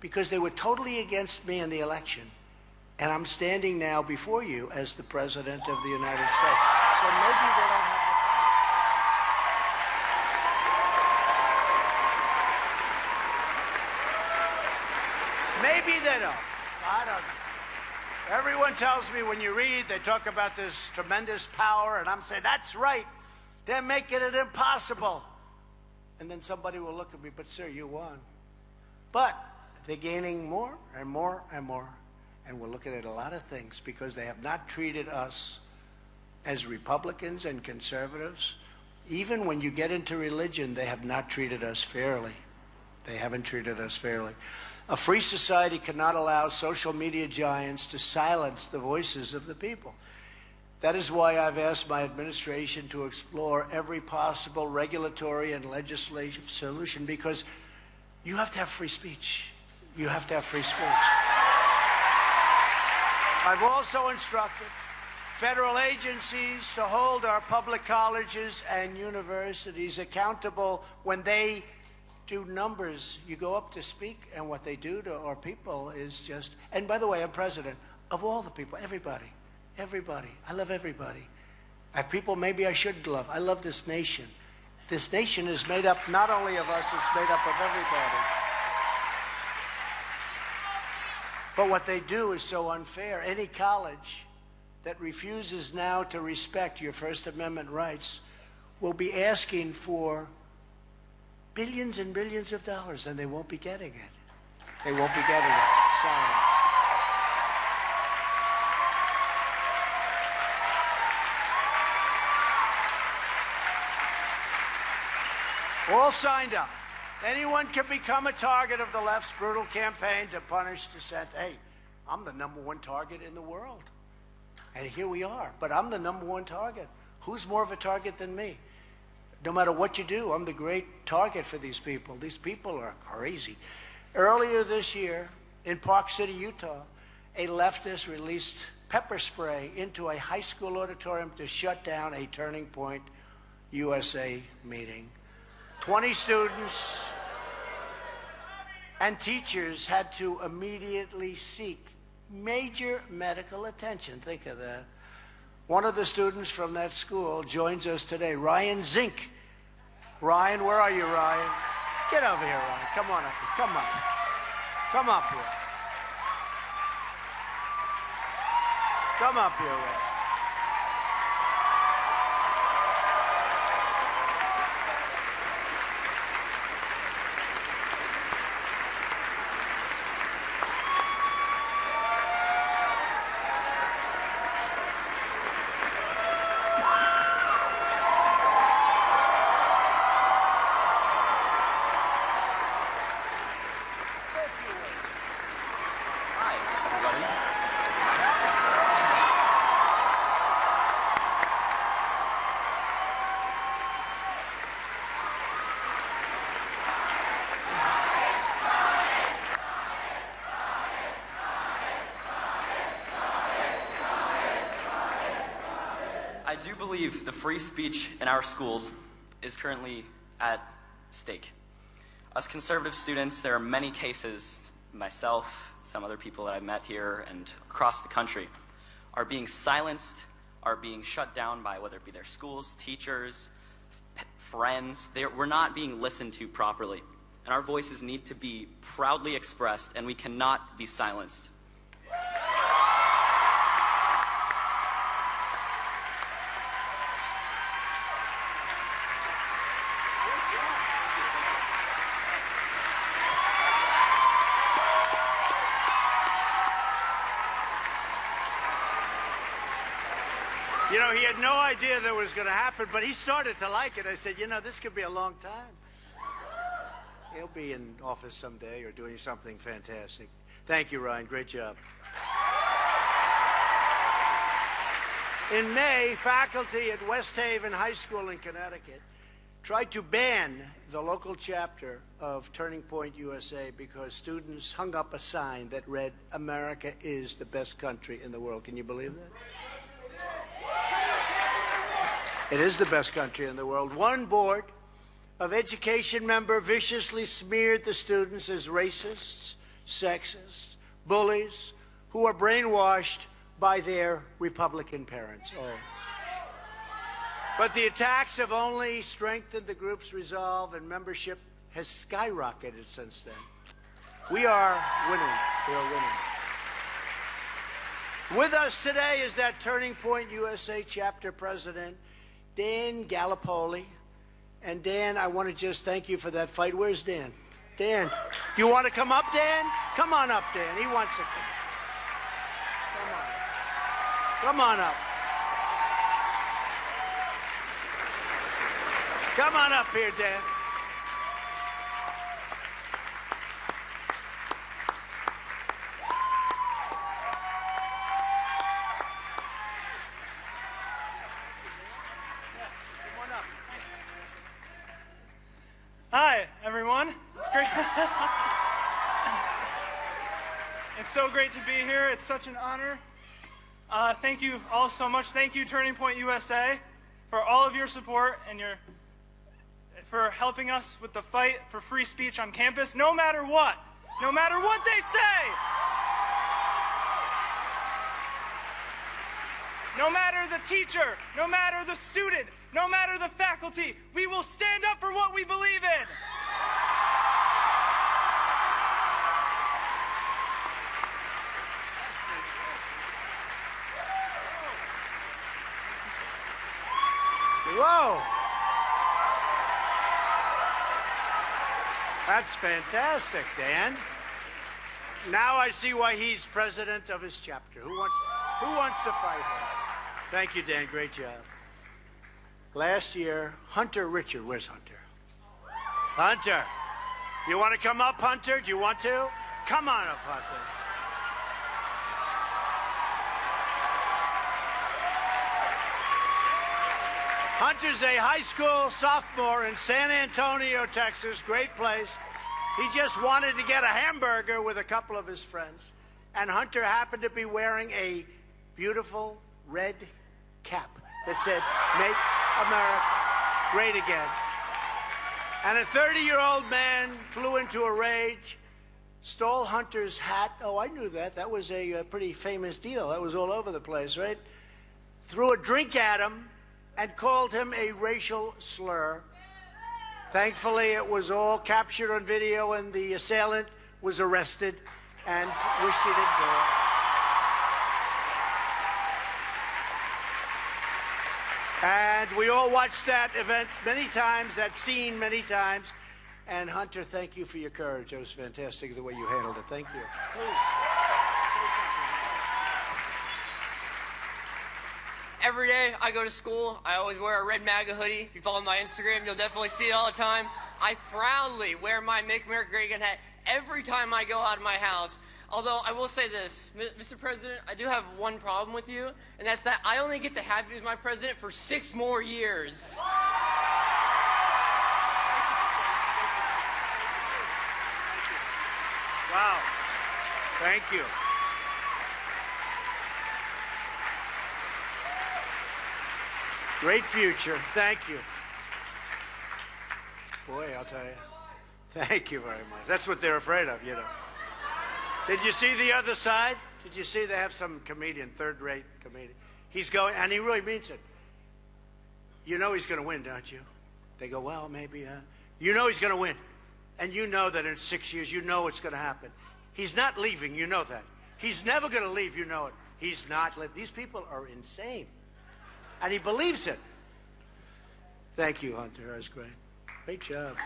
because they were totally against me in the election. And I'm standing now before you as the President of the United States. So maybe they don't have the power. Maybe they don't. I don't know. Everyone tells me when you read, they talk about this tremendous power, and I'm saying, that's right. They're making it impossible. And then somebody will look at me, but sir, you won. But they're gaining more and more and more. And we're looking at a lot of things because they have not treated us as Republicans and conservatives. Even when you get into religion, they have not treated us fairly. They haven't treated us fairly. A free society cannot allow social media giants to silence the voices of the people. That is why I've asked my administration to explore every possible regulatory and legislative solution, because you have to have free speech. You have to have free speech. I've also instructed federal agencies to hold our public colleges and universities accountable when they do numbers. You go up to speak, and what they do to our people is just... And by the way, I'm president of all the people, everybody. Everybody. I love everybody. I have people maybe I shouldn't love. I love this nation. This nation is made up not only of us, it's made up of everybody. But what they do is so unfair. Any college that refuses now to respect your First Amendment rights will be asking for billions and billions of dollars, and they won't be getting it. They won't be getting it. Sorry. All signed up. Anyone can become a target of the left's brutal campaign to punish dissent. Hey, I'm the #1 target in the world. And here we are, but I'm the #1 target. Who's more of a target than me? No matter what you do, I'm the great target for these people. These people are crazy. Earlier this year, in Park City, Utah, a leftist released pepper spray into a high school auditorium to shut down a Turning Point USA meeting. 20 students and teachers had to immediately seek major medical attention. Think of that. One of the students from that school joins us today, Ryan Zink. Ryan, where are you, Ryan? Get over here, Ryan. Come on up. Come up. Come up here. Come up here, Ryan. I do believe the free speech in our schools is currently at stake. As conservative students, there are many cases, myself, some other people that I've met here and across the country, are being silenced, are being shut down by whether it be their schools, teachers, friends. We're not being listened to properly. And our voices need to be proudly expressed, and we cannot be silenced. You know, he had no idea that was going to happen, but he started to like it. I said, you know, this could be a long time. He'll be in office someday or doing something fantastic. Thank you, Ryan. Great job. In May, faculty at West Haven High School in Connecticut tried to ban the local chapter of Turning Point USA because students hung up a sign that read, "America is the best country in the world." Can you believe that? It is the best country in the world. One Board of Education member viciously smeared the students as racists, sexists, bullies, who are brainwashed by their Republican parents. Oh. But the attacks have only strengthened the group's resolve, and membership has skyrocketed since then. We are winning. We are winning. With us today is that Turning Point USA chapter president, Dan Gallipoli. And Dan, I want to just thank you for that fight. Where's Dan? Dan, do you want to come up, Dan? Come on up, Dan. He wants to come. Come on. Come on up. Come on up here, Dan. Hi, everyone. It's great. It's so great to be here. It's such an honor. Thank you all so much. Thank you, Turning Point USA, for all of your support and for helping us with the fight for free speech on campus, no matter what they say. No matter the teacher, no matter the student, no matter the faculty, we will stand up for what we believe in. Whoa. That's fantastic, Dan. Now I see why he's president of his chapter. Who wants to fight him? Thank you, Dan. Great job. Last year, Hunter Richard, where's Hunter? Hunter. You want to come up, Hunter? Do you want to? Come on up, Hunter. Hunter's a high school sophomore in San Antonio, Texas. Great place. He just wanted to get a hamburger with a couple of his friends. And Hunter happened to be wearing a beautiful red cap that said, "Make America Great Again." And a 30-year-old man flew into a rage, stole Hunter's hat. Oh, I knew that. That was a pretty famous deal. That was all over the place, right? Threw a drink at him and called him a racial slur. Thankfully, it was all captured on video, and the assailant was arrested and wished he didn't do it. And we all watched that event many times, that scene many times. And Hunter, thank you for your courage. It was fantastic the way you handled it. Thank you. Please. Every day I go to school, I always wear a red MAGA hoodie. If you follow my Instagram, you'll definitely see it all the time. I proudly wear my Make America Great Again hat every time I go out of my house. Although I will say this, Mr. President, I do have one problem with you, and that's that I only get to have you as my president for 6 more years. Wow. Thank you. Great future. Thank you. Boy, I'll tell you. Thank you very much. That's what they're afraid of, you know. Did you see the other side? Did you see they have some comedian, third-rate comedian? He's going, and he really means it. You know he's going to win, don't you? They go, well, maybe. You know he's going to win. And you know that in 6 years, you know it's going to happen. He's not leaving, you know that. He's never going to leave, you know it. He's not leaving. These people are insane. And he believes it. Thank you, Hunter. That was great. Great job.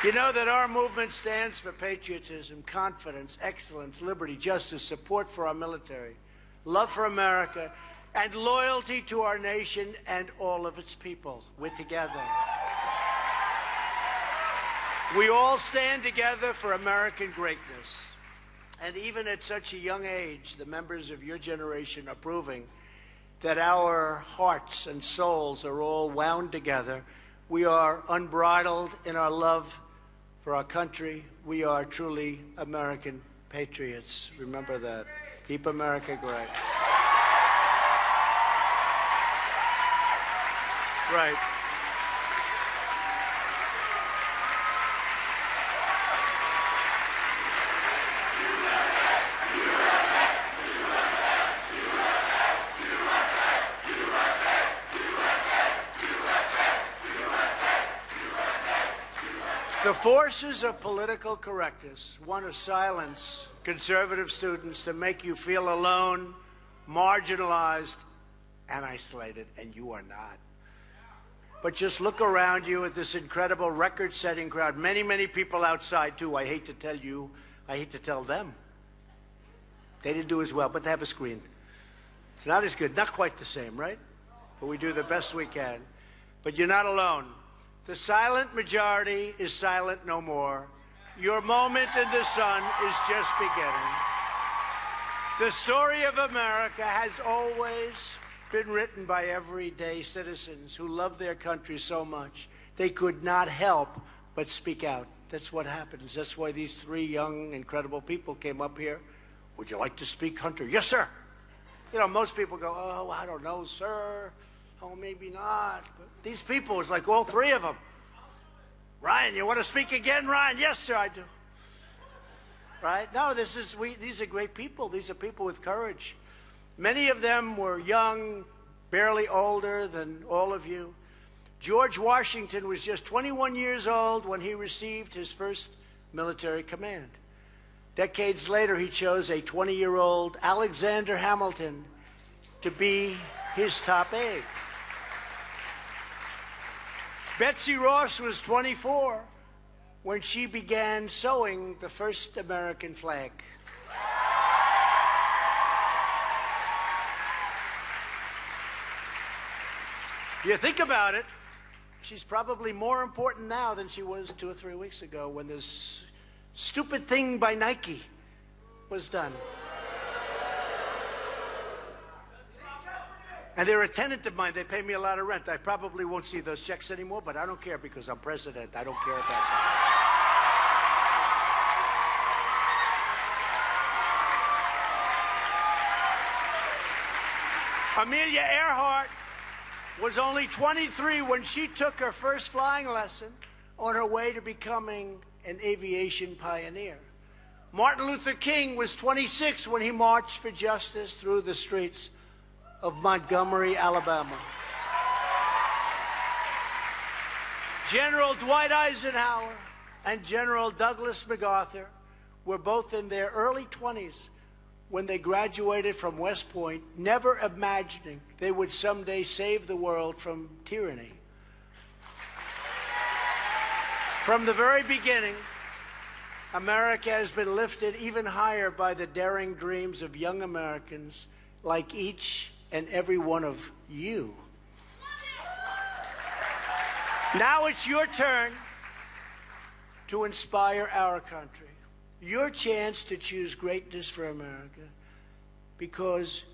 You know that our movement stands for patriotism, confidence, excellence, liberty, justice, support for our military, love for America, and loyalty to our nation and all of its people. We're together. We all stand together for American greatness. And even at such a young age, the members of your generation are proving that our hearts and souls are all wound together. We are unbridled in our love for our country. We are truly American patriots. Remember that. Keep America great. Right. The forces of political correctness want to silence conservative students to make you feel alone, marginalized, and isolated, and you are not. But just look around you at this incredible record-setting crowd. Many, many people outside, too. I hate to tell you, I hate to tell them. They didn't do as well, but they have a screen. It's not as good, not quite the same, right? But we do the best we can. But you're not alone. The silent majority is silent no more. Your moment in the sun is just beginning. The story of America has always been written by everyday citizens who love their country so much they could not help but speak out. That's what happens. That's why these 3 young, incredible people came up here. Would you like to speak, Hunter? Yes, sir. You know, most people go, oh, I don't know, sir. Oh, maybe not. But these people, it's like all 3 of them. Ryan, you want to speak again, Ryan? Yes, sir, I do. Right? No, these are great people. These are people with courage. Many of them were young, barely older than all of you. George Washington was just 21 years old when he received his first military command. Decades later, he chose a 20-year-old Alexander Hamilton to be his top aide. Betsy Ross was 24 when she began sewing the first American flag. You think about it, she's probably more important now than she was 2 or 3 weeks ago when this stupid thing by Nike was done. And they're a tenant of mine. They pay me a lot of rent. I probably won't see those checks anymore, but I don't care because I'm president. I don't care about that. Amelia Earhart was only 23 when she took her first flying lesson on her way to becoming an aviation pioneer. Martin Luther King was 26 when he marched for justice through the streets of Montgomery, Alabama. General Dwight Eisenhower and General Douglas MacArthur were both in their early 20s when they graduated from West Point, never imagining they would someday save the world from tyranny. From the very beginning, America has been lifted even higher by the daring dreams of young Americans like each and every one of you. Now it's your turn to inspire our country. Your chance to choose greatness for America, because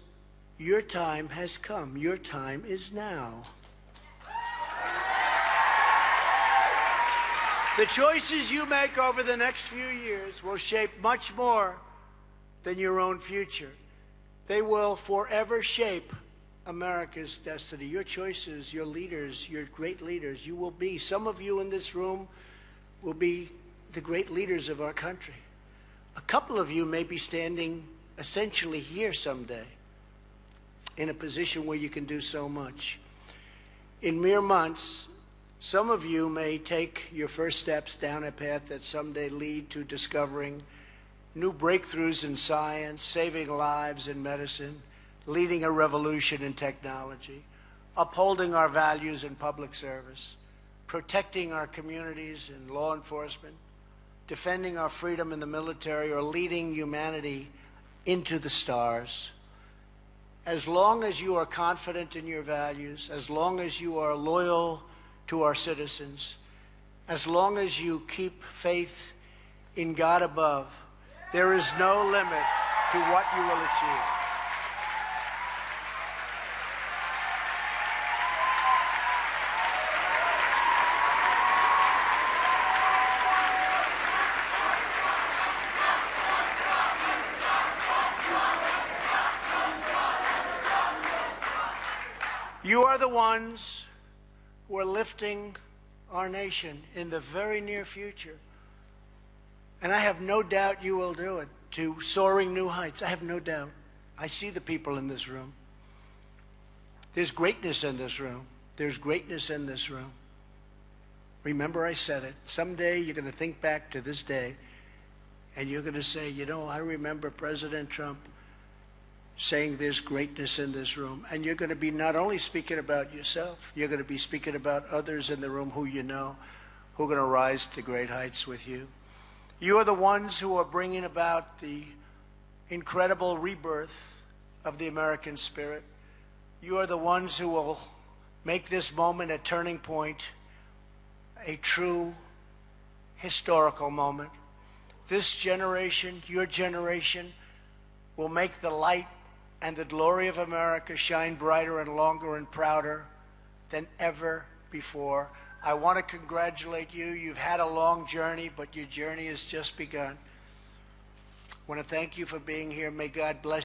your time has come. Your time is now. The choices you make over the next few years will shape much more than your own future. They will forever shape America's destiny. Your choices, your leaders, your great leaders, you will be. Some of you in this room will be the great leaders of our country. A couple of you may be standing essentially here someday in a position where you can do so much. In mere months, some of you may take your first steps down a path that someday lead to discovering new breakthroughs in science, saving lives in medicine, leading a revolution in technology, upholding our values in public service, protecting our communities in law enforcement, defending our freedom in the military, or leading humanity into the stars. As long as you are confident in your values, as long as you are loyal to our citizens, as long as you keep faith in God above, there is no limit to what you will achieve. You are the ones who are lifting our nation in the very near future. And I have no doubt you will do it to soaring new heights. I have no doubt. I see the people in this room. There's greatness in this room. There's greatness in this room. Remember, I said it. Someday you're going to think back to this day and you're going to say, you know, I remember President Trump saying there's greatness in this room. And you're going to be not only speaking about yourself, you're going to be speaking about others in the room who you know, who are going to rise to great heights with you. You are the ones who are bringing about the incredible rebirth of the American spirit. You are the ones who will make this moment a turning point, a true historical moment. This generation, your generation, will make the light and the glory of America shine brighter and longer and prouder than ever before. I want to congratulate you. You've had a long journey, but your journey has just begun. I want to thank you for being here. May God bless you.